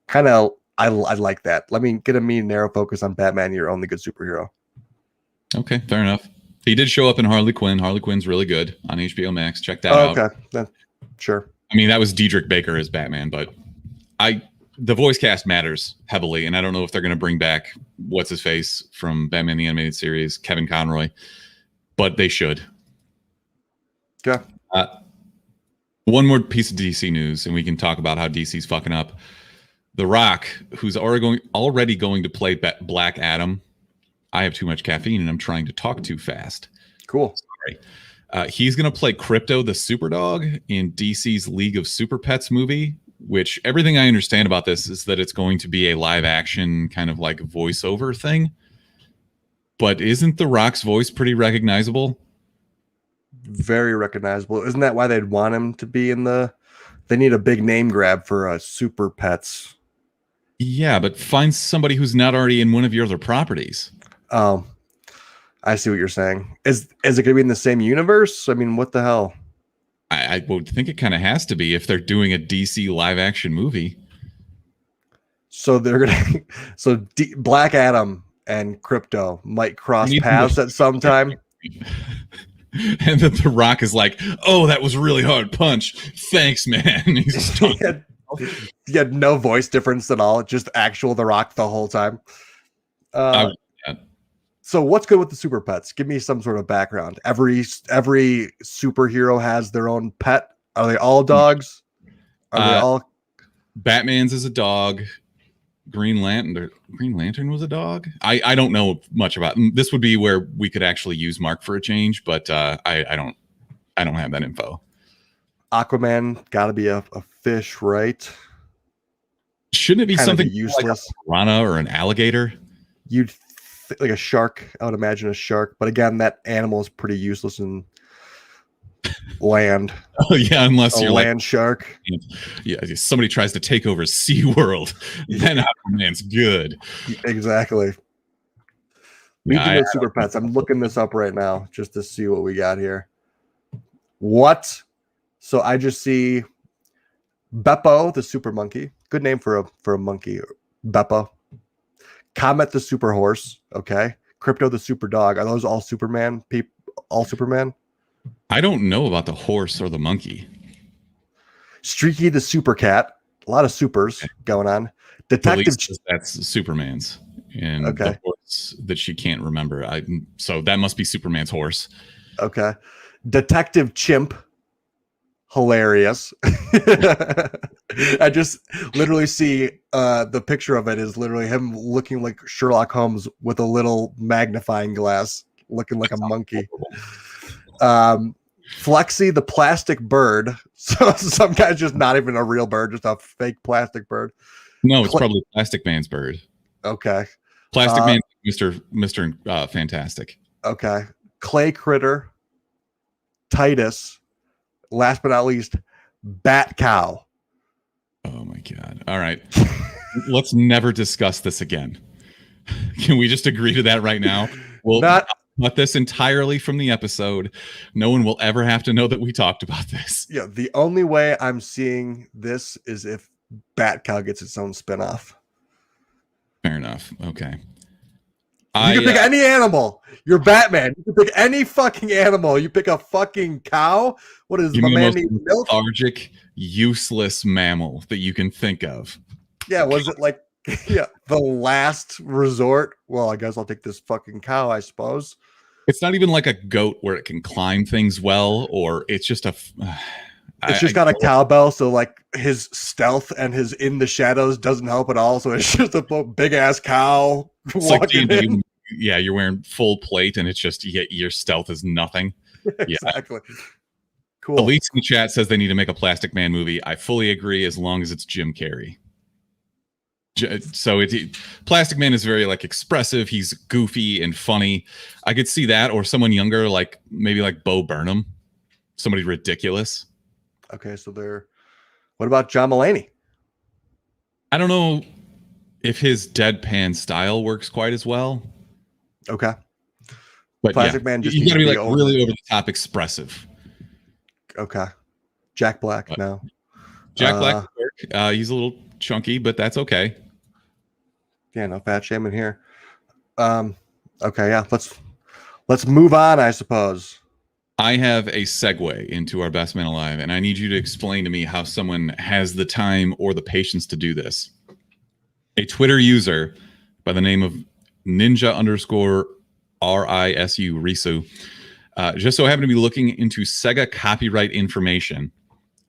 Kind of, I like that. Let me get a narrow focus on Batman, your only good superhero. Okay, fair enough. He did show up in Harley Quinn. Harley Quinn's really good on HBO Max. Check that out. Okay, then, sure. I mean, that was Diedrich Bader as Batman, but the voice cast matters heavily, and I don't know if they're going to bring back what's his face from Batman the Animated Series, Kevin Conroy, but they should. Okay. One more piece of DC news, and we can talk about how DC's fucking up. The Rock, who's already going to play Black Adam. I have too much caffeine and I'm trying to talk too fast. Cool. Sorry. He's going to play Crypto the Superdog in DC's League of Super Pets movie, which everything I understand about this is that it's going to be a live action kind of like voiceover thing. But isn't The Rock's voice pretty recognizable? Very recognizable. Isn't that why they'd want him to be in they need a big name grab for Super Pets. Yeah, but find somebody who's not already in one of your other properties. Oh, I see what you're saying. Is it going to be in the same universe? I mean, what the hell? I would think it kind of has to be if they're doing a DC live action movie. So they're going to, Black Adam and Crypto might cross paths at some time. And then The Rock is like, "Oh, that was a really hard punch. Thanks, man." He's he had no voice difference at all. Just actual The Rock the whole time. So what's good with the Super Pets? Give me some sort of background. Every superhero has their own pet. Are they all dogs? Are they all? Batman's is a dog. Green Lantern was a dog. I don't know much about this. Would be where we could actually use Mark for a change, but I don't have that info. Aquaman got to be a fish, right? Shouldn't it be kind something useless, like a piranha or an alligator? You'd like a shark. I would imagine a shark, but again, that animal is pretty useless in land. Oh yeah, unless you're land shark. Yeah, somebody tries to take over SeaWorld, then Aquaman's good. Exactly. Super Pets. I'm looking this up right now just to see what we got here. What? So I just see Beppo, the super monkey. Good name for a monkey. Beppo. Comet, the super horse. Okay. Crypto, the super dog. Are those all Superman? All Superman? I don't know about the horse or the monkey. Streaky, the super cat. A lot of supers going on. Detective. That's Superman's. And okay. The horse that she can't remember. So that must be Superman's horse. Okay. Detective Chimp. Hilarious. I just literally see the picture of it is literally him looking like Sherlock Holmes with a little magnifying glass, looking like a monkey. Flexi, the plastic bird. So some guy's just not even a real bird, just a fake plastic bird. No, it's probably Plastic Man's bird. Okay. Plastic Man, Mr. Fantastic. Okay. Clay Critter. Titus. Last but not least, Bat Cow. Oh my God. All right. Let's never discuss this again. Can we just agree to that right now? We'll cut this entirely from the episode. No one will ever have to know that we talked about this. Yeah, the only way I'm seeing this is if Bat Cow gets its own spinoff. Fair enough. Okay. You can pick any animal. You're Batman. You can pick any fucking animal. You pick a fucking cow. What is my man need milk? Lethargic, useless mammal that you can think of. Yeah, was it like the last resort? Well, I guess I'll take this fucking cow, I suppose. It's not even like a goat where it can climb things well, or it's just It's just got a cowbell, so like his stealth and his in the shadows doesn't help at all. So it's just a big ass cow walking in. Yeah, you're wearing full plate, and it's just your stealth is nothing. Exactly. Yeah. Cool. Elite in the chat says they need to make a Plastic Man movie. I fully agree, as long as it's Jim Carrey. So Plastic Man is very like expressive. He's goofy and funny. I could see that, or someone younger, like maybe like Bo Burnham, somebody ridiculous. Okay, so what about John Mulaney? I don't know if his deadpan style works quite as well. Okay. But Plastic Man just you gotta be like over. Really over the top expressive. Okay. Jack Black, no. Jack Black, he's a little chunky, but that's okay. Yeah, no fat shaming here. Okay, yeah, let's move on, I suppose. I have a segue into our best man alive, and I need you to explain to me how someone has the time or the patience to do this. A Twitter user by the name of Ninja_RISU Risu just so happened to be looking into Sega copyright information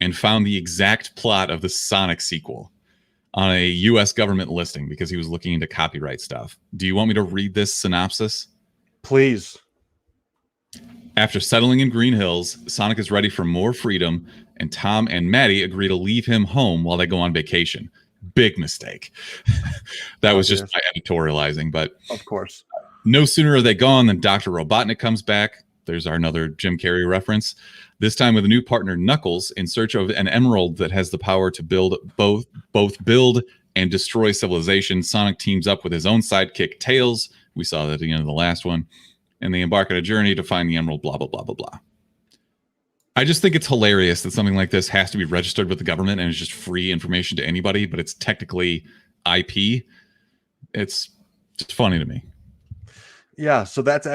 and found the exact plot of the Sonic sequel on a U.S. government listing because he was looking into copyright stuff. Do you want me to read this synopsis? Please. After settling in Green Hills, Sonic is ready for more freedom, and Tom and Maddie agree to leave him home while they go on vacation. Big mistake. That was just my editorializing, but of course. No sooner are they gone than Dr. Robotnik comes back. There's our another Jim Carrey reference. This time with a new partner, Knuckles, in search of an emerald that has the power to build both build and destroy civilization. Sonic teams up with his own sidekick, Tails. We saw that at the end of the last one. And they embark on a journey to find the emerald, blah, blah, blah, blah, blah. I just think it's hilarious that something like this has to be registered with the government and is just free information to anybody, but it's technically IP. It's just funny to me. Yeah, so that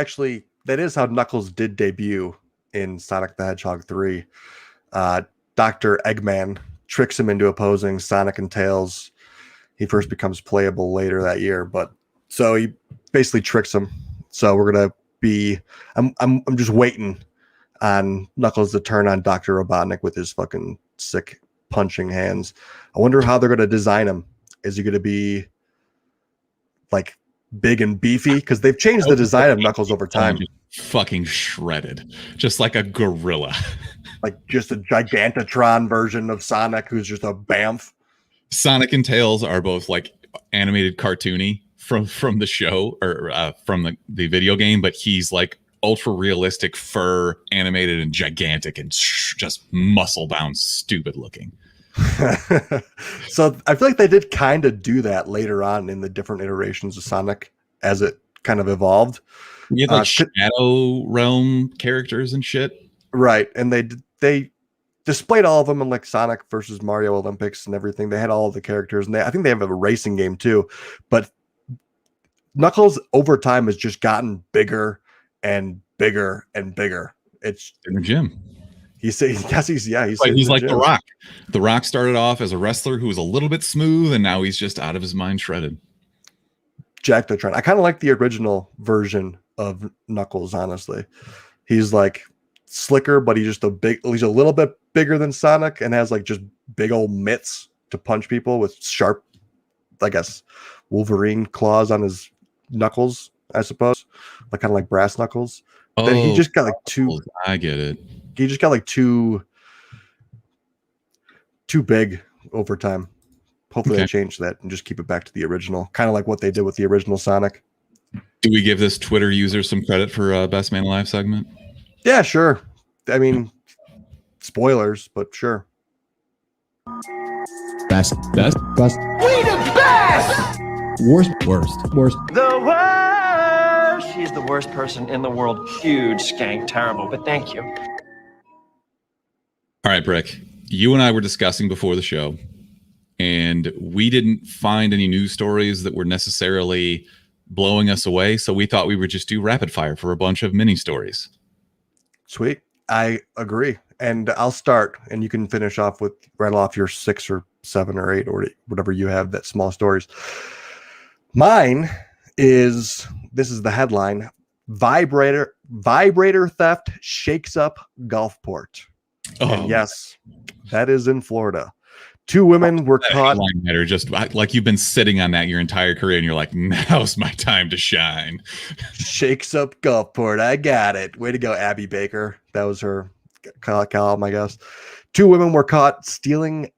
is how Knuckles did debut in Sonic the Hedgehog 3. Dr. Eggman tricks him into opposing Sonic and Tails. He first becomes playable later that year, but so he basically tricks him. So we're gonna I'm just waiting on Knuckles to turn on Dr. Robotnik with his fucking sick punching hands. I wonder how they're gonna design him. Is he gonna be like big and beefy? Because they've changed the design of Knuckles over time. Fucking shredded, just like a gorilla. Like just a Gigantotron version of Sonic, who's just a bamf. Sonic and Tails are both like animated cartoony from the show or from the video game, but he's like ultra realistic fur, animated and gigantic and just muscle bound, stupid looking. So I feel like they did kind of do that later on in the different iterations of Sonic as it kind of evolved. You had like Shadow Realm characters and shit, right? And they displayed all of them in like Sonic versus Mario Olympics and everything. They had all of the characters, and I think they have a racing game too. But Knuckles over time has just gotten bigger and bigger and bigger. It's in the gym. He's like The Rock. The Rock started off as a wrestler who was a little bit smooth, and now he's just out of his mind shredded. Jack the Trent. I kind of like the original version of Knuckles, honestly. He's like slicker, but he's a little bit bigger than Sonic and has like just big old mitts to punch people with sharp, I guess, Wolverine claws on his knuckles, I suppose. Like kind of like brass knuckles. Then he just got like two. I get it. He just got like too big over time. Hopefully they change that and just keep it back to the original. Kind of like what they did with the original Sonic. Do we give this Twitter user some credit for Best Man Alive segment? Yeah, sure. I mean, spoilers, but sure. Best. We the best! Worst. The worst! She's the worst person in the world. Huge, skank, terrible, but thank you. All right, Brick. You and I were discussing before the show, and we didn't find any news stories that were necessarily blowing us away, so we thought we would just do rapid fire for a bunch of mini stories. Sweet. I agree. And I'll start, and you can finish off with rattle off your 6 or 7 or 8 or whatever you have, that small stories. Mine is, this is the headline: vibrator theft shakes up Gulfport. And yes, that is in Florida. 2 women were caught. Matter, just like you've been sitting on that your entire career, and you're like, now's my time to shine. Shakes up Gulfport. I got it. Way to go, Abby Baker. That was her column, I guess. 2 women were caught stealing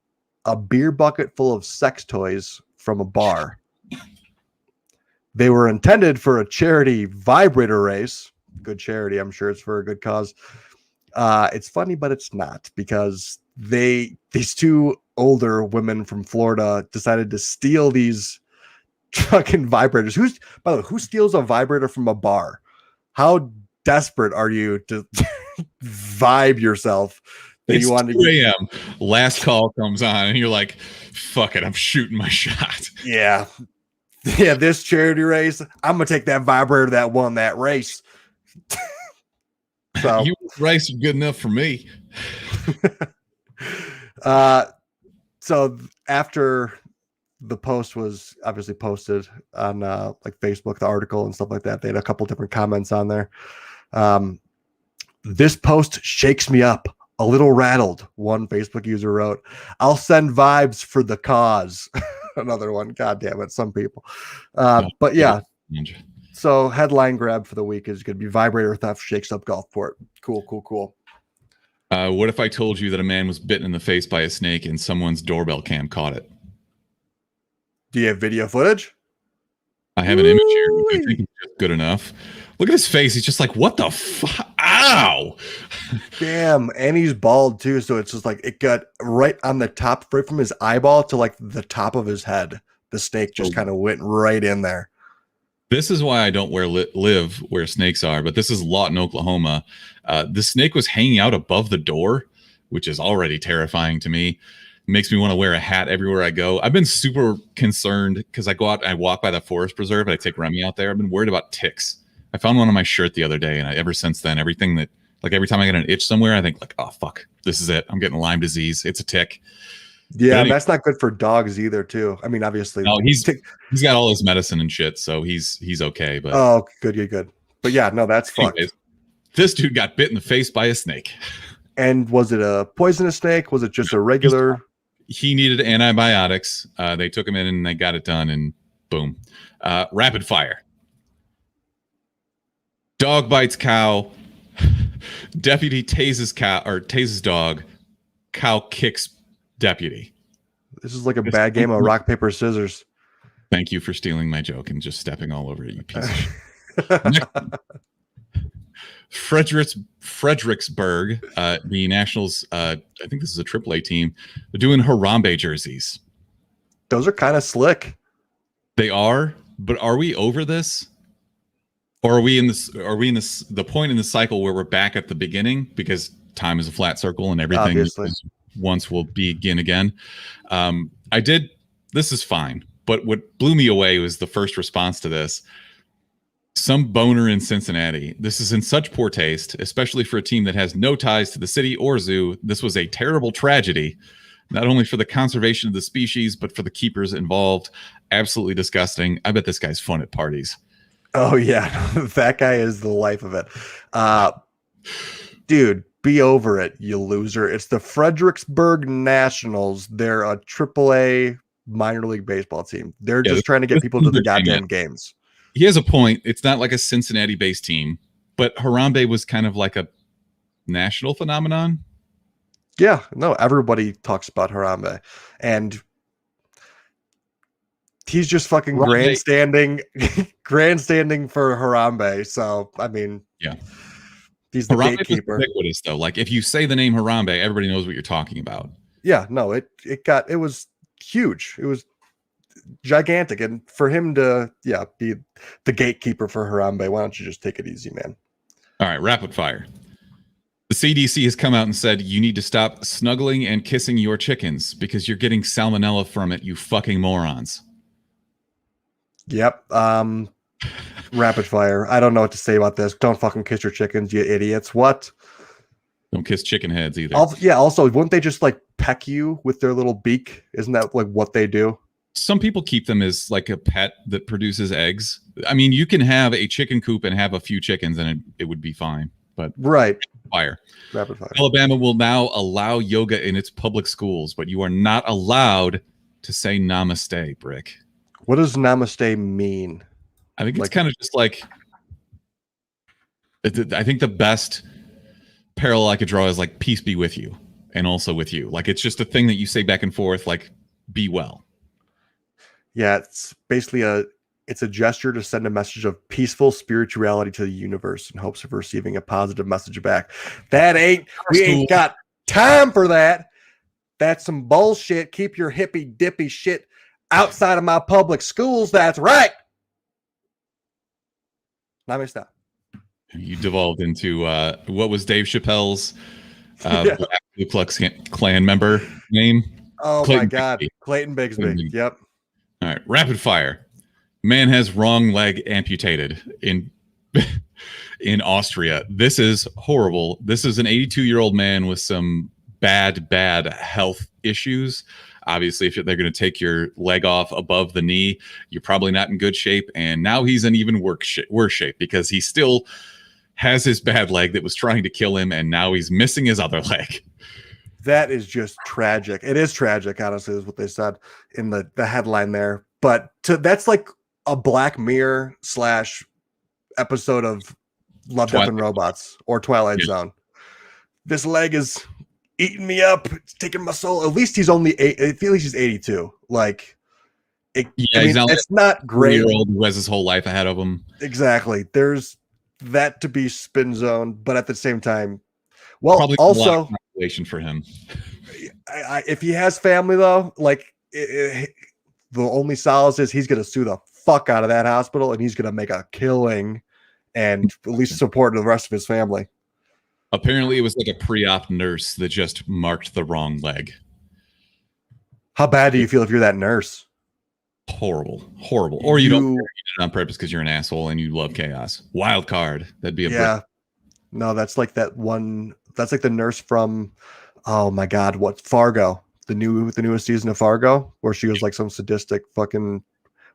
a beer bucket full of sex toys from a bar. They were intended for a charity vibrator race. Good charity. I'm sure it's for a good cause. It's funny, but it's not, because these 2 older women from Florida decided to steal these fucking vibrators. By the way, who steals a vibrator from a bar? How desperate are you to vibe yourself? It's you want 2 a.m. Last call comes on, and you're like, fuck it, I'm shooting my shot. Yeah. Yeah, this charity race, I'm going to take that vibrator that won that race. So you race is good enough for me. So after the post was obviously posted on like Facebook, the article and stuff like that, they had a couple different comments on there. This post shakes me up, a little rattled. One Facebook user wrote, "I'll send vibes for the cause." Another one, God damn it, some people. But yeah. So headline grab for the week is going to be vibrator theft shakes up Gulfport. Cool. What if I told you that a man was bitten in the face by a snake and someone's doorbell cam caught it? Do you have video footage? I have an image here. I think it's just good enough. Look at his face. He's just like, what the fuck? Ow! Damn. And he's bald too. So it's just like it got right on the top, right from his eyeball to like the top of his head. The snake just kind of went right in there. This is why I don't live where snakes are, but this is Lawton, Oklahoma. The snake was hanging out above the door, which is already terrifying to me. It makes me want to wear a hat everywhere I go. I've been super concerned because I go out and I walk by the forest preserve and I take Remy out there. I've been worried about ticks. I found one on my shirt the other day, and ever since then, every time I get an itch somewhere, I think like, oh fuck, this is it. I'm getting Lyme disease. It's a tick. Yeah, anyway, that's not good for dogs either, too. I mean, obviously, no, he's got all his medicine and shit, so he's okay. But good. But yeah, no, that's fucked. This dude got bit in the face by a snake. And was it a poisonous snake? Was it just a regular? He needed antibiotics. They took him in and they got it done, and boom. Rapid fire. Dog bites cow. Deputy tases cow or tases dog. Cow kicks deputy. This is like a bad game of rock, paper, scissors. Thank you for stealing my joke and just stepping all over it, you piece of shit. Fredericksburg, the Nationals, I think this is a AAA team. They're doing Harambe jerseys. Those are kind of slick. They are, but are we over this? Or are we in this? Are we in this? The point in the cycle where we're back at the beginning because time is a flat circle and everything once will begin again. This is fine, but what blew me away was the first response to this. Some boner in Cincinnati. This is in such poor taste, especially for a team that has no ties to the city or zoo. This was a terrible tragedy, not only for the conservation of the species, but for the keepers involved. Absolutely disgusting. I bet this guy's fun at parties. Oh, yeah. That guy is the life of it. Dude, be over it, you loser. It's the Fredericksburg Nationals. They're a AAA minor league baseball team. They're just trying to get people to the goddamn games. He has a point. It's not like a Cincinnati-based team, but Harambe was kind of like a national phenomenon. Yeah, no, everybody talks about Harambe. And he's just fucking grandstanding for Harambe. So, I mean, yeah. He's the Harambe gatekeeper. Was ubiquitous, though. Like if you say the name Harambe, everybody knows what you're talking about. Yeah, no, it was huge. It was gigantic, and for him to be the gatekeeper for Harambe, why don't you just take it easy, man? All right, rapid fire. The CDC has come out and said you need to stop snuggling and kissing your chickens because you're getting salmonella from it, you fucking morons. Yep. Rapid fire. I don't know what to say about this. Don't fucking kiss your chickens, you idiots. What? Don't kiss chicken heads either. Also, wouldn't they just like peck you with their little beak? Isn't that like what they do? Some people keep them as like a pet that produces eggs. I mean, you can have a chicken coop and have a few chickens and it would be fine. But right. fire. Rapid fire. Alabama will now allow yoga in its public schools, but you are not allowed to say namaste, Brick. What does namaste mean? I think it's kind of just like, I think the best parallel I could draw is like peace be with you and also with you. Like it's just a thing that you say back and forth, like be well. Yeah, it's basically a gesture to send a message of peaceful spirituality to the universe in hopes of receiving a positive message back. We ain't got time for that. That's some bullshit. Keep your hippy dippy shit outside of my public schools. That's right. Namaste. You devolved into what was Dave Chappelle's Ku Klux Klan member name? Oh Clayton my God, Bigsby. Clayton Bigsby. Yep. All right, rapid fire. Man has wrong leg amputated in Austria. This is horrible. This is an 82-year-old man with some bad health issues. Obviously, if they're going to take your leg off above the knee, you're probably not in good shape. And now he's in even worse shape because he still has his bad leg that was trying to kill him, and now he's missing his other leg. That is just tragic. It is tragic, honestly, is what they said in the headline there. But that's like a Black Mirror / episode of Love, Death, and Robots or Twilight Zone. This leg is eating me up. It's taking my soul. At least he's only I feel like he's 82. Like, it's not great. 3-year-old who has his whole life ahead of him. Exactly. There's that to be spin zone, but at the same time, well, probably also for him. If he has family though, like the only solace is he's going to sue the fuck out of that hospital and he's going to make a killing and at least support the rest of his family. Apparently it was like a pre-op nurse that just marked the wrong leg. How bad do you feel if you're that nurse? Horrible. Or you don't did it on purpose because you're an asshole and you love chaos. Wild card. That'd be a No, that's like that one. That's like the nurse from, oh my God, what, Fargo? The newest season of Fargo, where she was like some sadistic fucking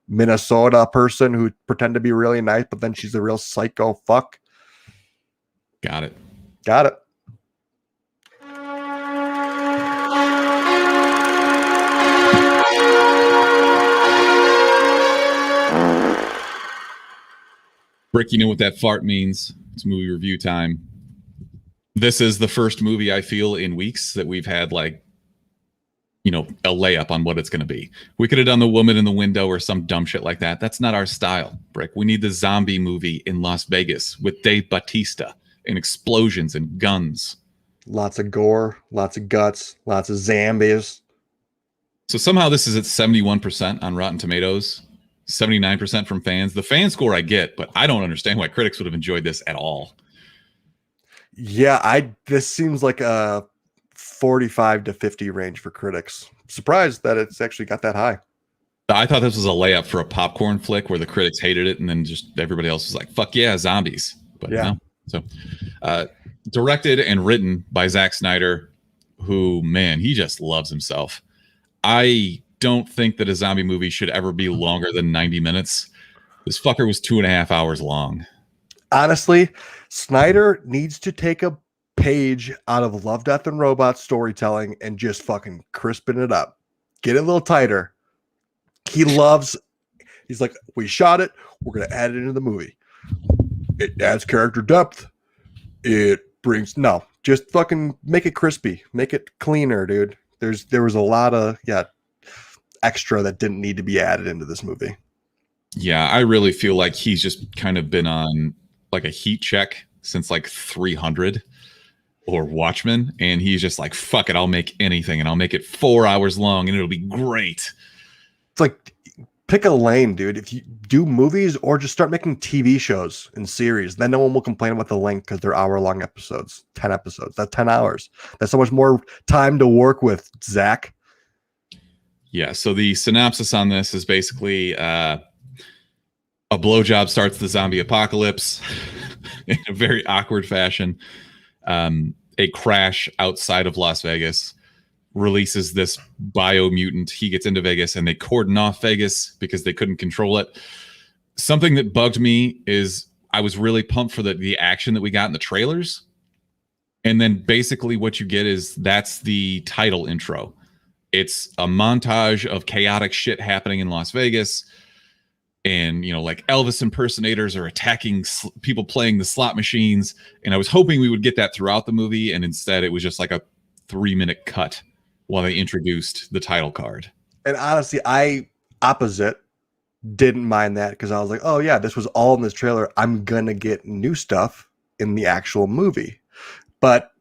Minnesota person who pretended to be really nice, but then she's a real psycho fuck. Got it. Rick, you know what that fart means. It's movie review time. This is the first movie I feel in weeks that we've had like, a layup on what it's going to be. We could have done The Woman in the Window or some dumb shit like that. That's not our style, Brick. We need the zombie movie in Las Vegas with Dave Bautista and explosions and guns. Lots of gore, lots of guts, lots of zombies. So somehow this is at 71% on Rotten Tomatoes. 79% from fans. The fan score I get, but I don't understand why critics would have enjoyed this at all. Yeah, this seems like a 45 to 50 range for critics. Surprised that it's actually got that high. I thought this was a layup for a popcorn flick where the critics hated it and then just everybody else was like, fuck yeah, zombies. But no. So directed and written by Zack Snyder, who, man, he just loves himself. I don't think that a zombie movie should ever be longer than 90 minutes. This fucker was 2.5 hours long. Honestly, Snyder needs to take a page out of Love, Death, and Robots storytelling and just fucking crispin it up. Get it a little tighter. He's like, we shot it. We're going to add it into the movie. It adds character depth. Just fucking make it crispy. Make it cleaner, dude. There was a lot of, extra that didn't need to be added into this movie. Yeah, I really feel like he's just kind of been on like a heat check since like 300 or Watchmen, and he's just like, fuck it, I'll make anything and I'll make it 4 hours long and it'll be great. It's like, pick a lane, dude. If you do movies or just start making TV shows and series, then no one will complain about the length because they're hour-long episodes. 10 episodes. That's 10 hours. That's so much more time to work with, Zach. Yeah, so the synopsis on this is basically a blowjob starts the zombie apocalypse in a very awkward fashion. A crash outside of Las Vegas releases this biomutant. He gets into Vegas and they cordon off Vegas because they couldn't control it. Something that bugged me is I was really pumped for the action that we got in the trailers. And then basically what you get is that's the title intro. It's a montage of chaotic shit happening in Las Vegas. And, like Elvis impersonators are attacking people playing the slot machines. And I was hoping we would get that throughout the movie. And instead it was just like a 3-minute cut while they introduced the title card. And honestly, I didn't mind that because I was like, oh yeah, this was all in this trailer. I'm going to get new stuff in the actual movie. But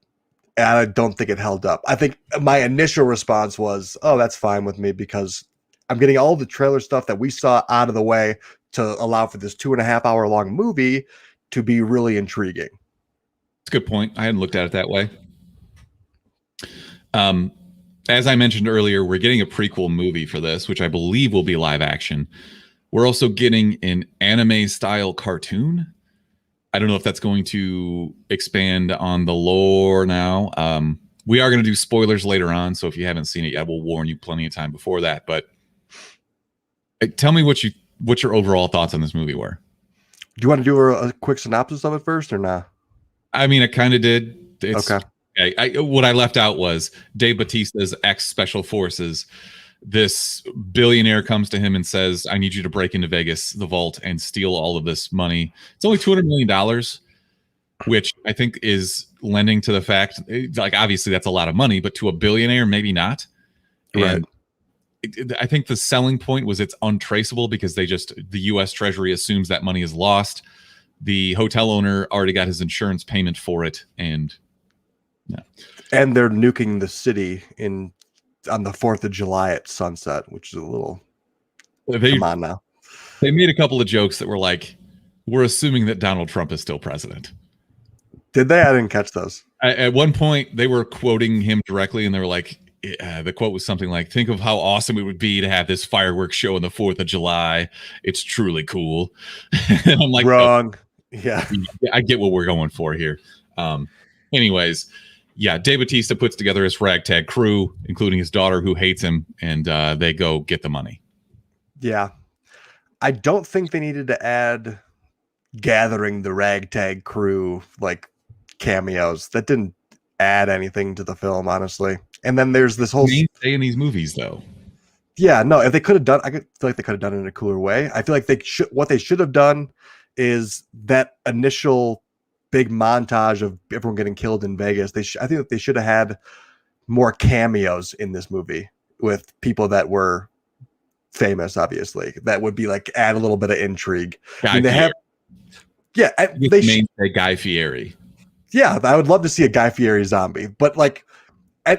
I don't think it held up. I think my initial response was, oh, that's fine with me because I'm getting all the trailer stuff that we saw out of the way to allow for this 2.5 hour long movie to be really intriguing. That's a good point. I hadn't looked at it that way. As I mentioned earlier, we're getting a prequel movie for this, which I believe will be live action. We're also getting an anime style cartoon. I don't know if that's going to expand on the lore now. We are going to do spoilers later on, so if you haven't seen it yet, we'll warn you plenty of time before that. But tell me what your overall thoughts on this movie were. Do you want to do a quick synopsis of it first or not? I mean, I kind of did. It's, okay. What I left out was Dave Bautista's ex-Special Forces. This billionaire comes to him and says, I need you to break into Vegas, the vault, and steal all of this money. It's only $200 million, which I think is lending to the fact, like, obviously that's a lot of money, but to a billionaire, maybe not. Right. And I think the selling point was it's untraceable because the U.S. Treasury assumes that money is lost. The hotel owner already got his insurance payment for it. And they're nuking the city on the 4th of July at sunset, which is a little come on now. They made a couple of jokes that were like, we're assuming that Donald Trump is still president. Did they? I didn't catch those. At one point they were quoting him directly and they were like, the quote was something like, think of how awesome it would be to have this fireworks show on the 4th of July. It's truly cool. And I'm like, wrong. Oh, yeah, I get what we're going for here. Anyways, yeah, Dave Bautista puts together his ragtag crew, including his daughter who hates him, and they go get the money. Yeah. I don't think they needed to add gathering the ragtag crew like cameos. That didn't add anything to the film, honestly. And then there's this whole mainstay in these movies, though. Yeah, no, if they could have done, I feel like they could have done it in a cooler way. I feel like what they should have done is that initial big montage of everyone getting killed in Vegas. I think that they should have had more cameos in this movie with people that were famous. Obviously, that would be like add a little bit of intrigue. Guy Fieri. Yeah, I would love to see a Guy Fieri zombie, but like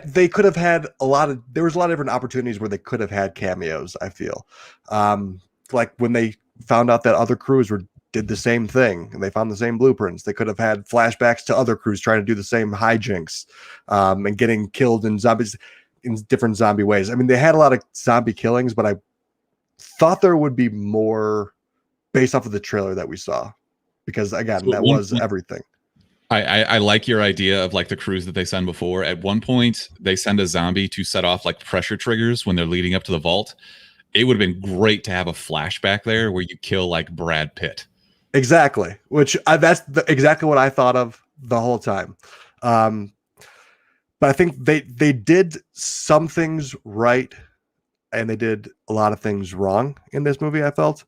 they could have had there was a lot of different opportunities where they could have had cameos. I feel like when they found out that other crews did the same thing and they found the same blueprints, they could have had flashbacks to other crews trying to do the same hijinks and getting killed in different zombie ways. I mean, they had a lot of zombie killings, but I thought there would be more based off of the trailer that we saw, because again, that was everything. I like your idea of like the crews that they send before. At one point, they send a zombie to set off like pressure triggers when they're leading up to the vault. It would have been great to have a flashback there where you kill like Brad Pitt. Exactly, which that's exactly what I thought of the whole time. But I think they did some things right, and they did a lot of things wrong in this movie, I felt.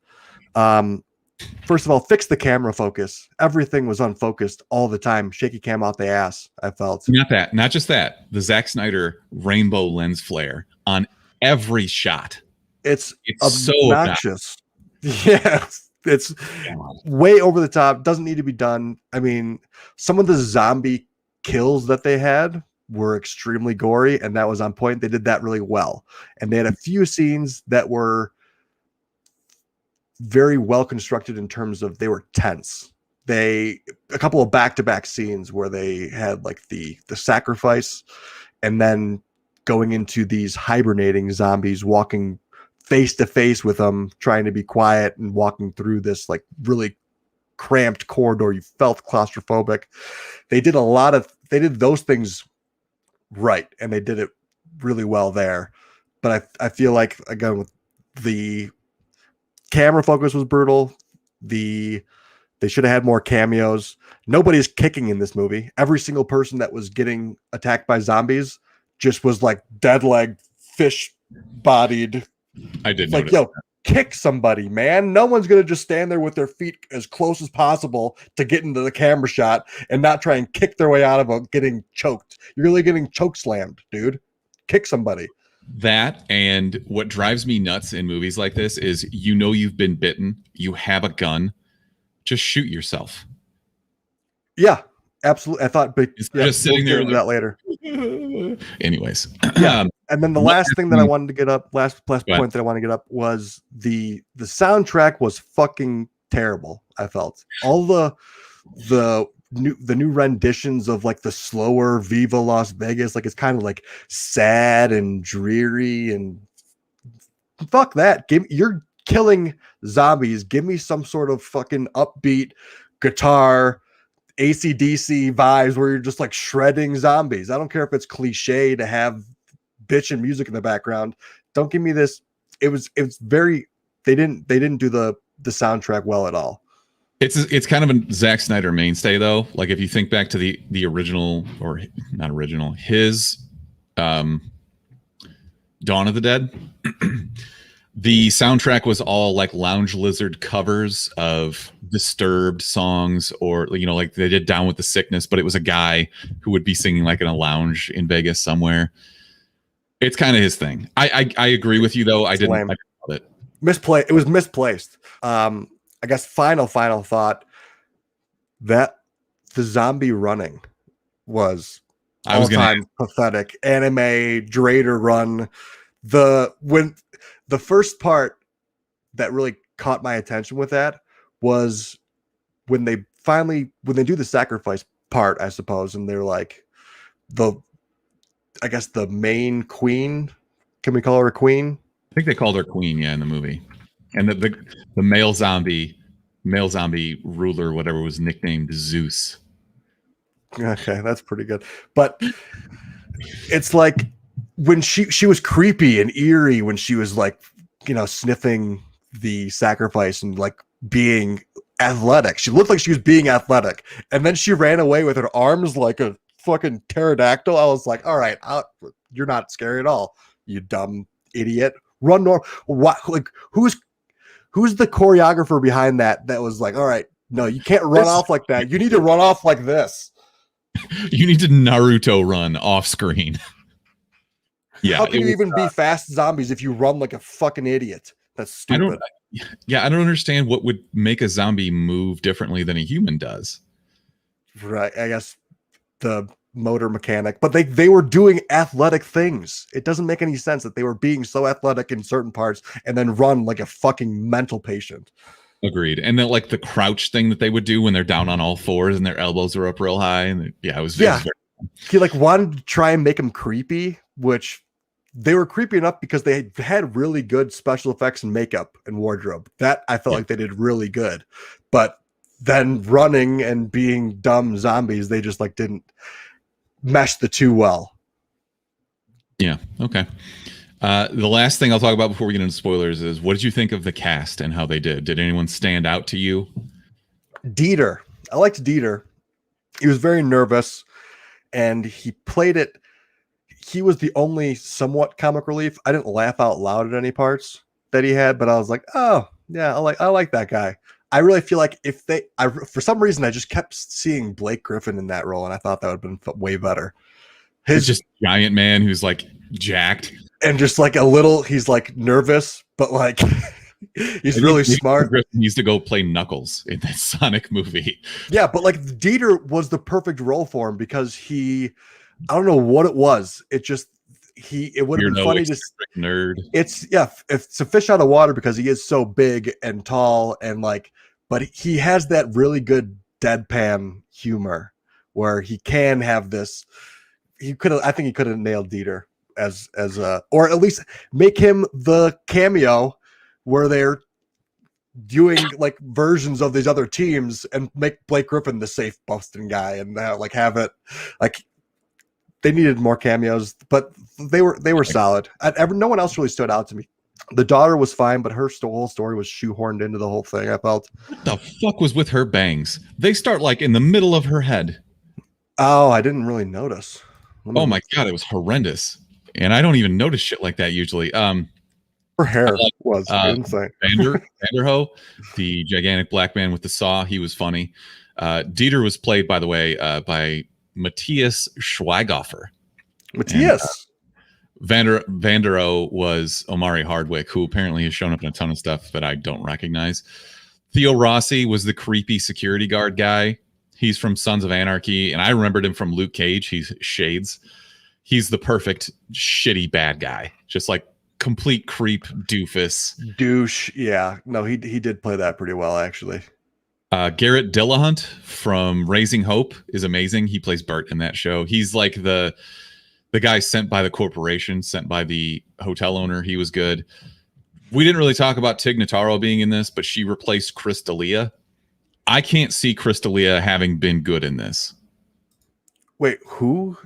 First of all, fix the camera focus. Everything was unfocused all the time. Shaky cam out the ass, I felt. Not just that. The Zack Snyder rainbow lens flare on every shot. It's obnoxious. Yeah, it's way over the top. Doesn't need to be done. I mean, some of the zombie kills that they had were extremely gory, and that was on point. They did that really well. And they had a few scenes that were very well constructed in terms of they were tense. A couple of back-to-back scenes where they had like the sacrifice and then going into these hibernating zombies walking face to face with them, trying to be quiet and walking through this like really cramped corridor. You felt claustrophobic. They did those things right, and they did it really well there. But I feel like, again, with the camera focus was brutal. The They should have had more cameos. Nobody's kicking in this movie. Every single person that was getting attacked by zombies just was like dead leg, fish bodied. I did like, notice yo, that. kick somebody, man. No one's going to just stand there with their feet as close as possible to get into the camera shot and not try and kick their way out of it getting choked. You're really getting choke slammed, dude. Kick somebody. That, and what drives me nuts in movies like this is, you know, you've been bitten, you have a gun, just shoot yourself. Yeah, absolutely. I thought, but just sitting there into that later. Anyways, and then the last thing that I wanted to get up, last point that I want to get up was the soundtrack was fucking terrible. I felt all the new renditions of like the slower Viva Las Vegas, like it's kind of like sad and dreary and fuck that. You're killing zombies. Give me some sort of fucking upbeat guitar, AC/DC vibes where you're just like shredding zombies. I don't care if it's cliche to have bitchin' music in the background. Don't give me this. It was very, they didn't do the soundtrack well at all. It's kind of a Zack Snyder mainstay though. Like if you think back to the original, or not original, his Dawn of the Dead, the soundtrack was all like Lounge Lizard covers of Disturbed songs, or, you know, like they did Down with the Sickness, but it was a guy who would be singing like in a lounge in Vegas somewhere. It's kind of his thing. I agree with you though. I didn't love it. Misplaced. It was misplaced. I guess final thought that the zombie running was all-time pathetic. Anime Drader run. When the first part that really caught my attention with that was when they do the sacrifice part, I suppose, and they're like the main queen. Can we call her a queen? I think they called her queen, yeah, in the movie. And the male zombie ruler, whatever, was nicknamed Zeus. Okay, that's pretty good. But it's like when she was creepy and eerie when she was like, you know, sniffing the sacrifice and like being athletic. She looked like she was being athletic, and then she ran away with her arms like a fucking pterodactyl. I was like, all right, you're not scary at all, you dumb idiot. Run normal. What? Like who's the choreographer behind that was like, all right, no, you can't run off like that. You need to run off like this. You need to Naruto run off screen. Yeah. How can you even be fast zombies if you run like a fucking idiot? That's stupid. I don't understand what would make a zombie move differently than a human does. Right. I guess the motor mechanic, but they were doing athletic things. It doesn't make any sense that they were being so athletic in certain parts and then run like a fucking mental patient. Agreed. And then like the crouch thing that they would do when they're down on all fours and their elbows were up real high, and it was very he like wanted to try and make them creepy, which they were creepy enough because they had really good special effects and makeup and wardrobe. That I felt like they did really good. But then running and being dumb zombies, they just like didn't mesh the two well. Yeah. Okay. The last thing I'll talk about before we get into spoilers is, what did you think of the cast and how they did? Did anyone stand out to you? Dieter. I liked Dieter. He was very nervous and he played it. He was the only somewhat comic relief. I didn't laugh out loud at any parts that he had, but I was like, oh yeah, I like that guy. I really feel like for some reason, I just kept seeing Blake Griffin in that role, and I thought that would have been way better. He's just a giant man who's like jacked and just like he's like nervous, but like he's really smart. Griffin used to go play Knuckles in that Sonic movie. Yeah, but like Dieter was the perfect role for him because I don't know what it was. It would have been funny to nerd. It's a fish out of water because he is so big and tall and like, but he has that really good deadpan humor where he can have this. I think he could have nailed Dieter as or at least make him the cameo where they're doing like versions of these other teams and make Blake Griffin the safe busting guy and like have it like. They needed more cameos, but they were solid. No one else really stood out to me The daughter was fine, but her whole story was shoehorned into the whole thing. I felt. What the fuck was with her bangs? They start like in the middle of her head. Oh, I didn't really notice. Oh my god, it was horrendous. And I don't even notice shit like that usually. Her hair was insane. Vanderho, the gigantic black man with the saw, he was funny. Dieter was played, by the way, by Matthias Schweighofer. Matthias. Vandero was Omari Hardwick, who apparently has shown up in a ton of stuff that I don't recognize. Theo Rossi was the creepy security guard guy. He's from Sons of Anarchy, and I remembered him from Luke Cage. He's Shades. He's the perfect shitty bad guy. Just like complete creep doofus. Douche. Yeah. No, he did play that pretty well, actually. Garrett Dillahunt from Raising Hope is amazing. He plays Bert in that show. He's like the guy sent by the corporation, sent by the hotel owner. He was good. We didn't really talk about Tig Notaro being in this, but she replaced Chris D'Elia. I can't see Chris D'Elia having been good in this. Wait, who?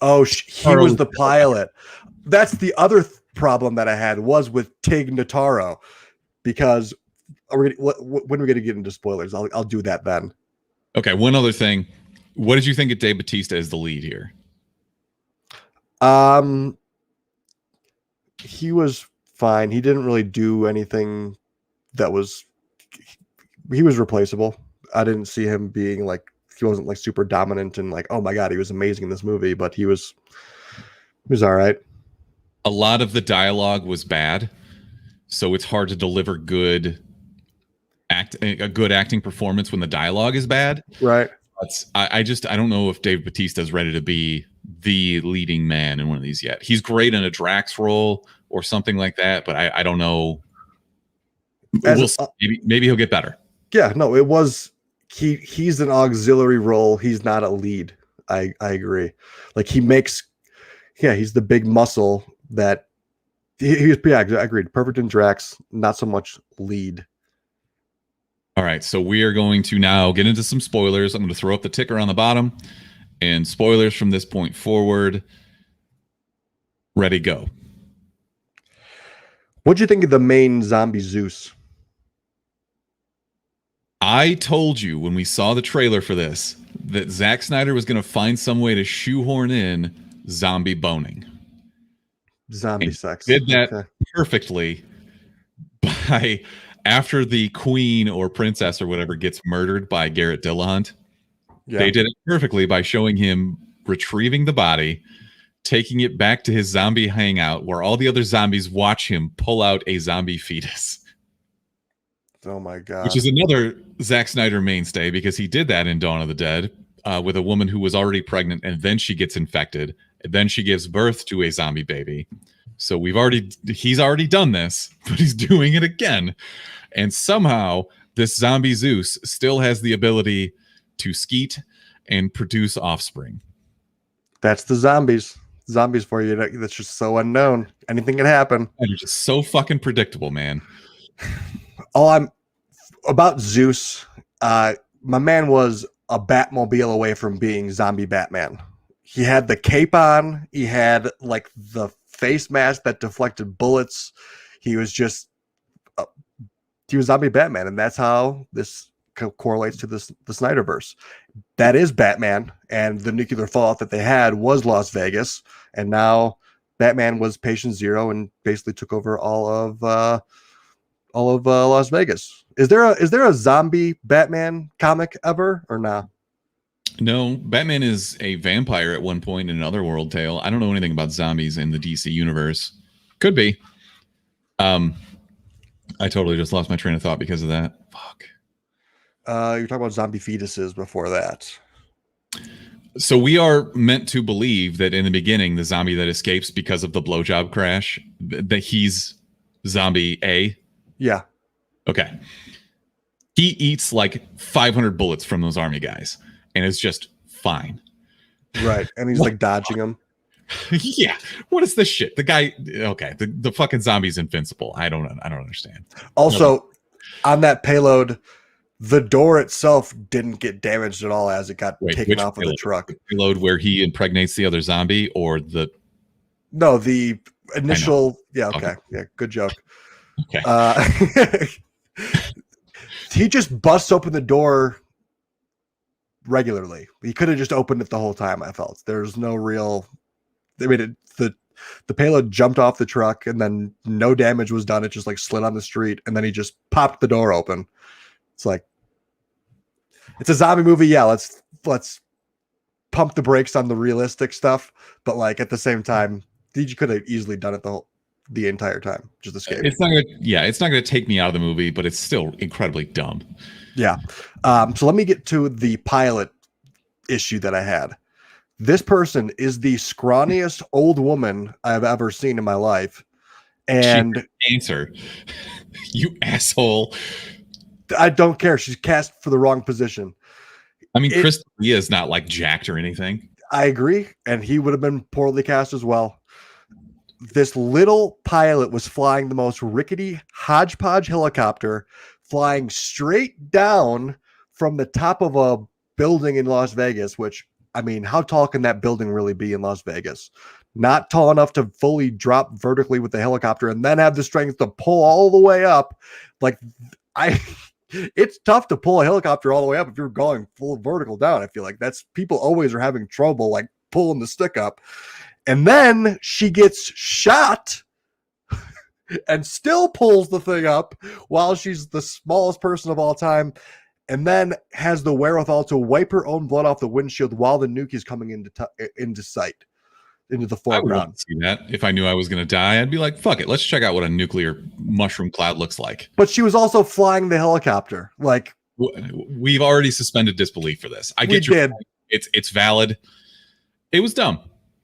Oh, he was the pilot. That's the other problem that I had was with Tig Notaro, because when are we going to get into spoilers? I'll do that then. Okay, one other thing. What did you think of Dave Bautista as the lead here? He was fine. He didn't really do anything that was. He was replaceable. I didn't see him being like, he wasn't like super dominant and like, oh my god, he was amazing in this movie, but he was all right. A lot of the dialogue was bad, so it's hard to deliver a good acting performance when the dialogue is bad. Right. I don't know if Dave Bautista is ready to be the leading man in one of these yet. He's great in a Drax role or something like that, but I don't know. We'll see. Maybe he'll get better. Yeah, no, it was he's an auxiliary role. He's not a lead. I agree. Like he's the big muscle that he was. Yeah, I agreed. Perfect in Drax, not so much lead. All right, so we are going to now get into some spoilers. I'm going to throw up the ticker on the bottom, and spoilers from this point forward. Ready, go. What'd you think of the main zombie Zeus? I told you when we saw the trailer for this that Zack Snyder was going to find some way to shoehorn in zombie boning. Zombie sex. Did that perfectly by after the queen or princess or whatever gets murdered by Garrett Dillahunt. Yeah. They did it perfectly by showing him retrieving the body, taking it back to his zombie hangout where all the other zombies watch him pull out a zombie fetus. Oh my god! Which is another Zack Snyder mainstay because he did that in Dawn of the Dead with a woman who was already pregnant and then she gets infected and then she gives birth to a zombie baby. So he's already done this, but he's doing it again. And somehow this zombie Zeus still has the ability to skeet and produce offspring. That's the zombies for you. That's just so unknown. Anything can happen. And it's just so fucking predictable, man. Oh, I'm about Zeus. My man was a Batmobile away from being zombie Batman. He had the cape on. He had like the face mask that deflected bullets. He was just he was zombie Batman, and that's how this correlates to the Snyderverse. That is Batman, and the nuclear fallout that they had was Las Vegas, and now Batman was Patient Zero and basically took over all of Las Vegas. Is there a zombie Batman comic ever or not? No, Batman is a vampire at one point in another world tale. I don't know anything about zombies in the DC universe. Could be. I totally just lost my train of thought because of that. Fuck. You're talking about zombie fetuses before that. So we are meant to believe that in the beginning, the zombie that escapes because of the blowjob crash, that he's zombie A. Yeah. Okay. He eats like 500 bullets from those army guys and is just fine. Right. And he's like dodging them. Yeah. What is this shit? The guy. Okay. The fucking zombie's invincible. I don't understand. Also, on that payload, the door itself didn't get damaged at all as it got taken off of the truck. The payload where he impregnates the other zombie, or the No, the initial. Yeah. Okay. Yeah. Good joke. Okay. He just busts open the door regularly. He could have just opened it the whole time. I felt there's no real. I mean, the payload jumped off the truck and then no damage was done. It just like slid on the street and then he just popped the door open. It's like, it's a zombie movie. Yeah, let's pump the brakes on the realistic stuff, but like at the same time, you could have easily done it the entire time. Just escape. It's not gonna take me out of the movie, but it's still incredibly dumb. Yeah. So let me get to the pilot issue that I had. This person is the scrawniest old woman I've ever seen in my life. And answer, you asshole. I don't care. She's cast for the wrong position. I mean, Chris D'Elia is not like jacked or anything. I agree. And he would have been poorly cast as well. This little pilot was flying the most rickety hodgepodge helicopter, flying straight down from the top of a building in Las Vegas, which, I mean, how tall can that building really be in Las Vegas? Not tall enough to fully drop vertically with the helicopter and then have the strength to pull all the way up. Like, it's tough to pull a helicopter all the way up if you're going full vertical down. I feel like people always are having trouble like pulling the stick up. And then she gets shot and still pulls the thing up while she's the smallest person of all time. And then has the wherewithal to wipe her own blood off the windshield while the nuke is coming into sight, into the foreground. I would see that. If I knew I was going to die, I'd be like, fuck it. Let's check out what a nuclear mushroom cloud looks like. But she was also flying the helicopter. Like, we've already suspended disbelief for this. I get your point. It's valid. It was dumb.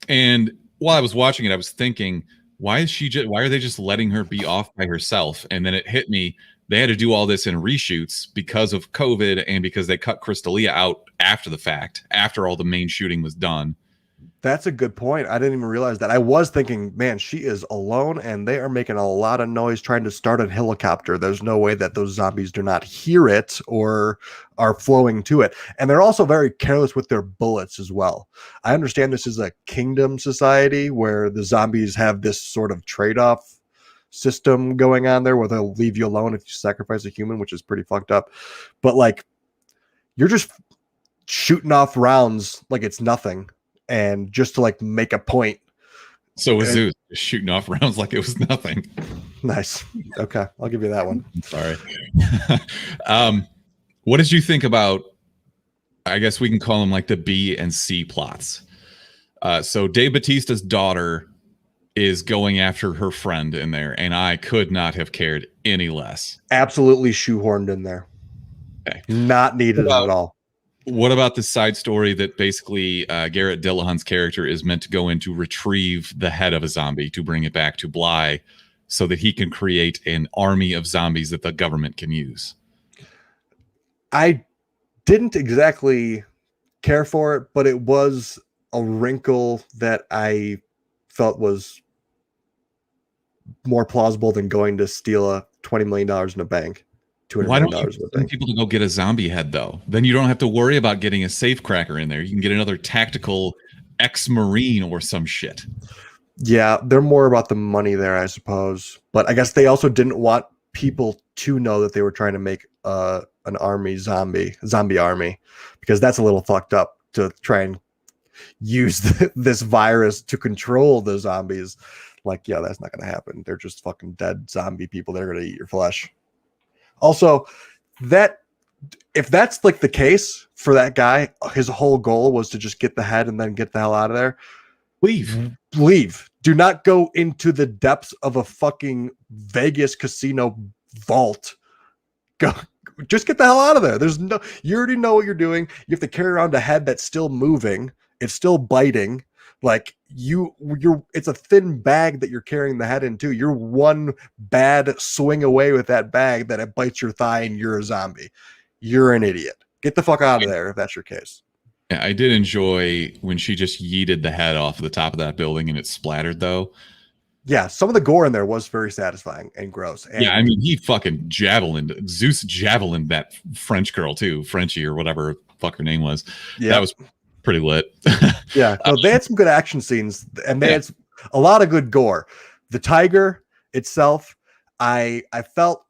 And while I was watching it, I was thinking, why are they just letting her be off by herself? And then it hit me. They had to do all this in reshoots because of COVID and because they cut Chris D'Elia out after the fact, after all the main shooting was done. That's a good point. I didn't even realize that. I was thinking, man, she is alone and they are making a lot of noise trying to start a helicopter. There's no way that those zombies do not hear it or are flowing to it. And they're also very careless with their bullets as well. I understand this is a kingdom society where the zombies have this sort of trade-off system going on there where they'll leave you alone if you sacrifice a human, which is pretty fucked up. But like, you're just shooting off rounds like it's nothing and just to like make a point. So was Zeus just shooting off rounds like it was nothing. Nice. Okay, I'll give you that one. Sorry. What did you think about, I guess we can call them like the B and C plots? So Dave Bautista's daughter is going after her friend in there, and I could not have cared any less. Absolutely shoehorned in there. Okay. Not needed at all. What about the side story that basically Garrett Dillahunt's character is meant to go in to retrieve the head of a zombie to bring it back to Bly so that he can create an army of zombies that the government can use? I didn't exactly care for it, but it was a wrinkle that I felt was more plausible than going to steal a $20 million in a bank. Why don't you send people to go get a zombie head, though? Then you don't have to worry about getting a safe cracker in there. You can get another tactical ex-Marine or some shit. Yeah, they're more about the money there, I suppose. But I guess they also didn't want people to know that they were trying to make an army zombie army, because that's a little fucked up to try and use this virus to control the zombies. Like, yeah, that's not going to happen. They're just fucking dead zombie people. They're going to eat your flesh. Also, that if that's like the case for that guy, his whole goal was to just get the head and then get the hell out of there. Leave. Do not go into the depths of a fucking Vegas casino vault. Go. Just get the hell out of there. You already know what you're doing. You have to carry around a head that's still moving. It's still biting. Like it's a thin bag that you're carrying the head into. You're one bad swing away with that bag that it bites your thigh and you're a zombie. You're an idiot. Get the fuck out of there if that's your case. Yeah, I did enjoy when she just yeeted the head off the top of that building and it splattered, though. Yeah, some of the gore in there was very satisfying and gross. And yeah, I mean, he fucking Zeus javelined that French girl too, Frenchie or whatever fuck her name was. Yeah, that was pretty lit. Yeah, no, they had some good action scenes, and they had A lot of good gore. The tiger itself, I felt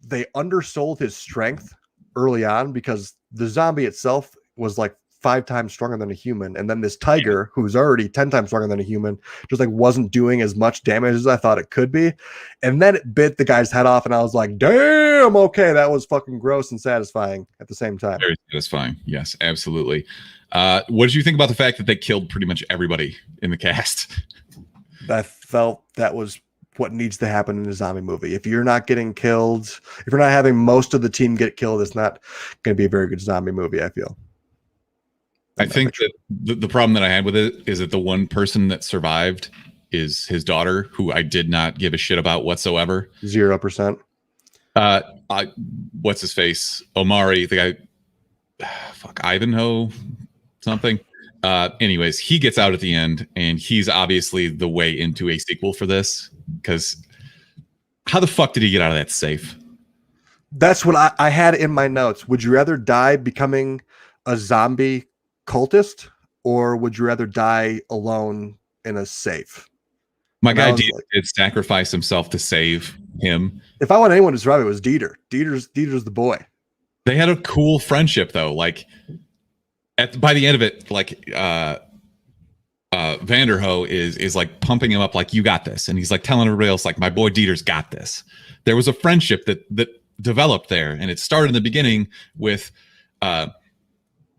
they undersold his strength early on because the zombie itself was like 5 times stronger than a human, and then this tiger who's already 10 times stronger than a human just like wasn't doing as much damage as I thought it could be, and then it bit the guy's head off, and I was like, damn, okay, that was fucking gross and satisfying at the same time. Very satisfying. Yes, absolutely. What did you think about the fact that they killed pretty much everybody in the cast? I felt that was what needs to happen in a zombie movie. If you're not getting killed, if you're not having most of the team get killed, it's not going to be a very good zombie movie, I feel. I think that the problem that I had with it is that the one person that survived is his daughter, who I did not give a shit about whatsoever. 0%. What's his face? Omari, the guy, Ivanhoe, something. Anyways, he gets out at the end, and he's obviously the way into a sequel for this. Because how the fuck did he get out of that safe? That's what I had in my notes. Would you rather die becoming a zombie cultist, or would you rather die alone in a safe? My guy did sacrifice himself to save him. If I want anyone to survive, it was Dieter. Dieter's the boy. They had a cool friendship, though. Like, by the end of it, like Vanderhoof is like pumping him up, like, you got this, and he's like telling everybody else, like, my boy Dieter's got this. There was a friendship that developed there, and it started in the beginning with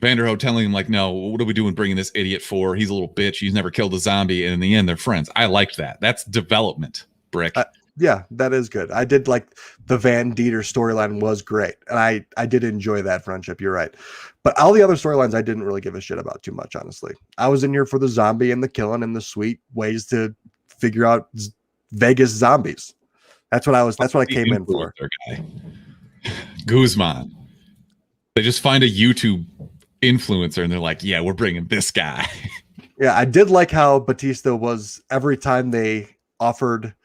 Vanderhoof telling him, like, no, what are we doing bringing this idiot for? He's a little bitch. He's never killed a zombie. And in the end, they're friends. I liked that. That's development, Brick. Yeah, that is good. I did like the Van Dieter storyline was great. And I did enjoy that friendship. You're right. But all the other storylines, I didn't really give a shit about too much, honestly. I was in here for the zombie and the killing and the sweet ways to figure out Vegas zombies. That's what I came in for. Guy. Guzman. They just find a YouTube influencer and they're like, yeah, we're bringing this guy. Yeah, I did like how Batista was, every time they offered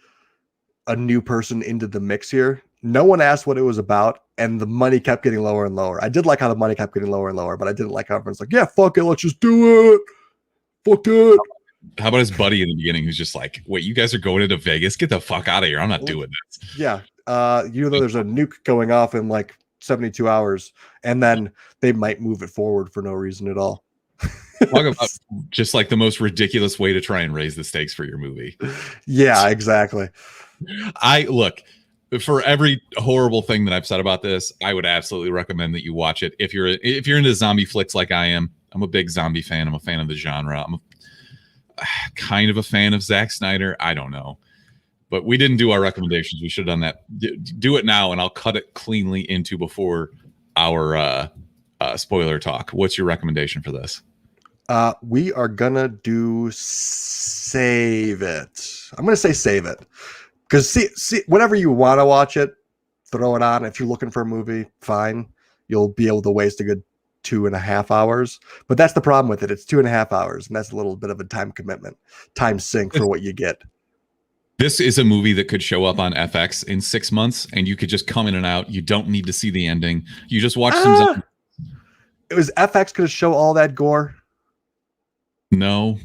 a new person into the mix here, no one asked what it was about, and the money kept getting lower and lower. I did like how the money kept getting lower and lower, but I didn't like how everyone's like, yeah, fuck it, let's just do it. Fuck it. How about his buddy in the beginning who's just like, wait, you guys are going into Vegas? Get the fuck out of here. I'm not doing this. Yeah. You know, there's a nuke going off in like 72 hours, and then they might move it forward for no reason at all. Talk about just like the most ridiculous way to try and raise the stakes for your movie. Yeah, exactly. Look, for every horrible thing that I've said about this, I would absolutely recommend that you watch it. If you're into zombie flicks like I am, I'm a big zombie fan. I'm a fan of the genre. I'm kind of a fan of Zack Snyder. I don't know. But we didn't do our recommendations. We should have done that. Do it now, and I'll cut it cleanly into before our spoiler talk. What's your recommendation for this? We are gonna do save it. I'm gonna say save it, because see, whenever you want to watch it, throw it on. If you're looking for a movie, fine. You'll be able to waste a good 2.5 hours. But that's the problem with it. It's 2.5 hours, and that's a little bit of a time commitment, time sink for what you get. This is a movie that could show up on FX in 6 months, and you could just come in and out. You don't need to see the ending. You just watch some. It was FX going to show all that gore? No.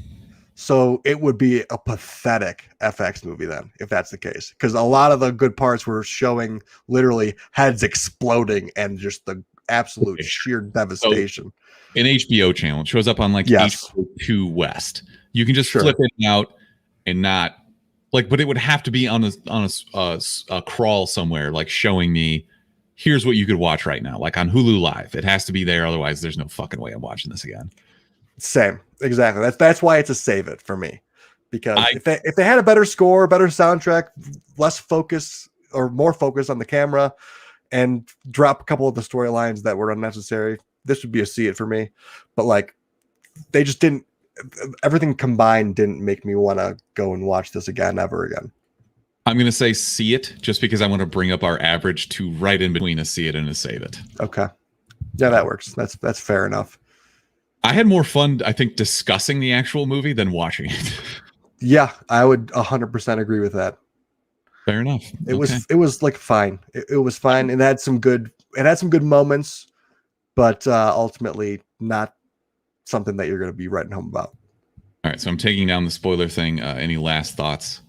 So it would be a pathetic FX movie then, if that's the case. Because a lot of the good parts were showing literally heads exploding and just the absolute sheer devastation. So an HBO channel. It shows up on like HBO2 West. You can just flip it out and not. Like, but it would have to be on a crawl somewhere, like showing me, here's what you could watch right now, like on Hulu Live. It has to be there, otherwise there's no fucking way I'm watching this again. Same, exactly. That's why it's a save it for me, because if they had a better score, better soundtrack, less focus or more focus on the camera, and drop a couple of the storylines that were unnecessary, this would be a see it for me. But like, they just didn't. Everything combined didn't make me want to go and watch this again ever again. I'm going to say see it just because I want to bring up our average to right in between a see it and a save it. Okay. Yeah, that works. That's fair enough. I had more fun, I think, discussing the actual movie than watching it. Yeah, I would 100% agree with that. Fair enough. It was like fine. It was fine. It had some good moments, but ultimately not something that you're going to be writing home about. All right, so I'm taking down the spoiler thing. Any last thoughts?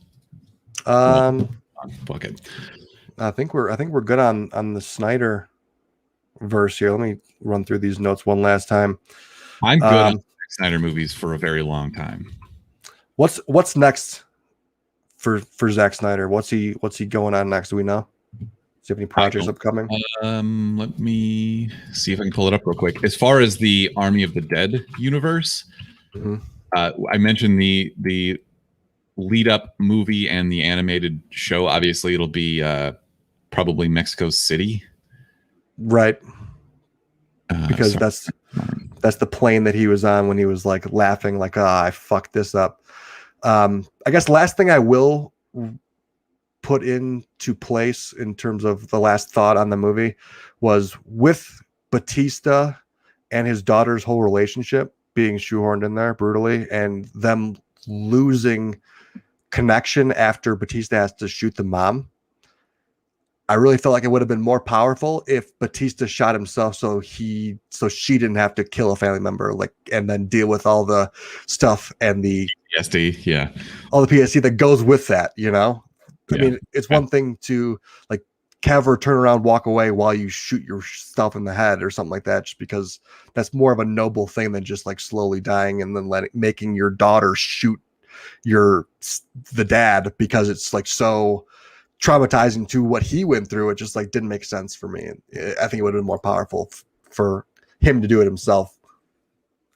Fuck it. I think we're good on the Snyder verse here. Let me run through these notes one last time. I'm good on Zack Snyder movies for a very long time. What's next for Zack Snyder? What's he going on next? Do we know? Do you have any projects upcoming? Let me see if I can pull it up real quick. As far as the Army of the Dead universe, I mentioned the lead up movie and the animated show. Obviously, it'll be probably Mexico City, right? Because that's the plane that he was on when he was like laughing, like, I fucked this up. I guess last thing I will put into place in terms of the last thought on the movie was with Batista and his daughter's whole relationship being shoehorned in there brutally and them losing connection after Batista has to shoot the mom. I really felt like it would have been more powerful if Batista shot himself so she didn't have to kill a family member, like, and then deal with all the stuff and the PTSD, yeah, all the PTSD that goes with that, you know. I mean, it's one thing to like cover, turn around, walk away while you shoot yourself in the head or something like that, just because that's more of a noble thing than just like slowly dying and then making your daughter shoot the dad because it's like so traumatizing to what he went through. It just like didn't make sense for me. I think it would have been more powerful for him to do it himself.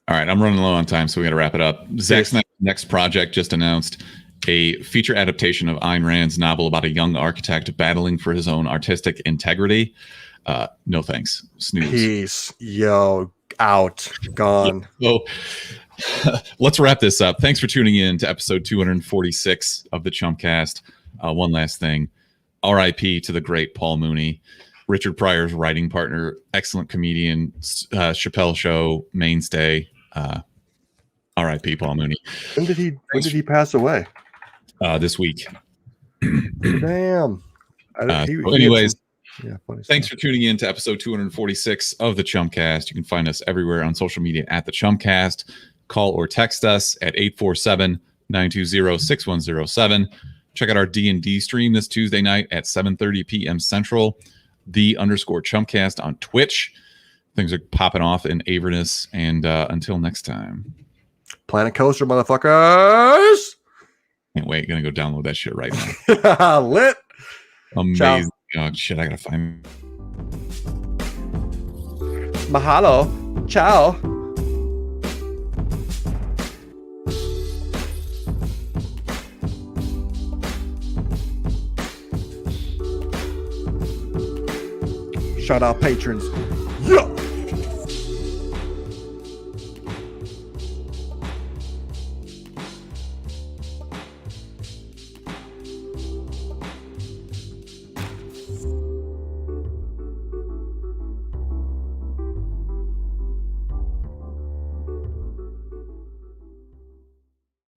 All right, I'm running low on time, so we got to wrap it up. Zack Snyder's next project just announced a feature adaptation of Ayn Rand's novel about a young architect battling for his own artistic integrity. No thanks. Snooze. Peace. Yo, out. Gone. So let's wrap this up. Thanks for tuning in to episode 246 of the Chumpcast. One last thing. R.I.P. to the great Paul Mooney, Richard Pryor's writing partner, excellent comedian, Chappelle Show mainstay. R.I.P. Paul Mooney. When did he pass away? This week. Damn. Anyways, funny thanks stuff. for tuning in to episode 246 of the Chumpcast. You can find us everywhere on social media at the Chumpcast. Call or text us at 847-920-6107. Check out our D&D stream this Tuesday night at 7:30 p.m. Central. _Chumpcast on Twitch. Things are popping off in Avernus. And until next time. Planet Coaster, motherfuckers. Can't wait. Gonna go download that shit right now. Lit. Amazing. Ciao. Oh, shit, I gotta find. Mahalo. Ciao. Shout out patrons. Yo.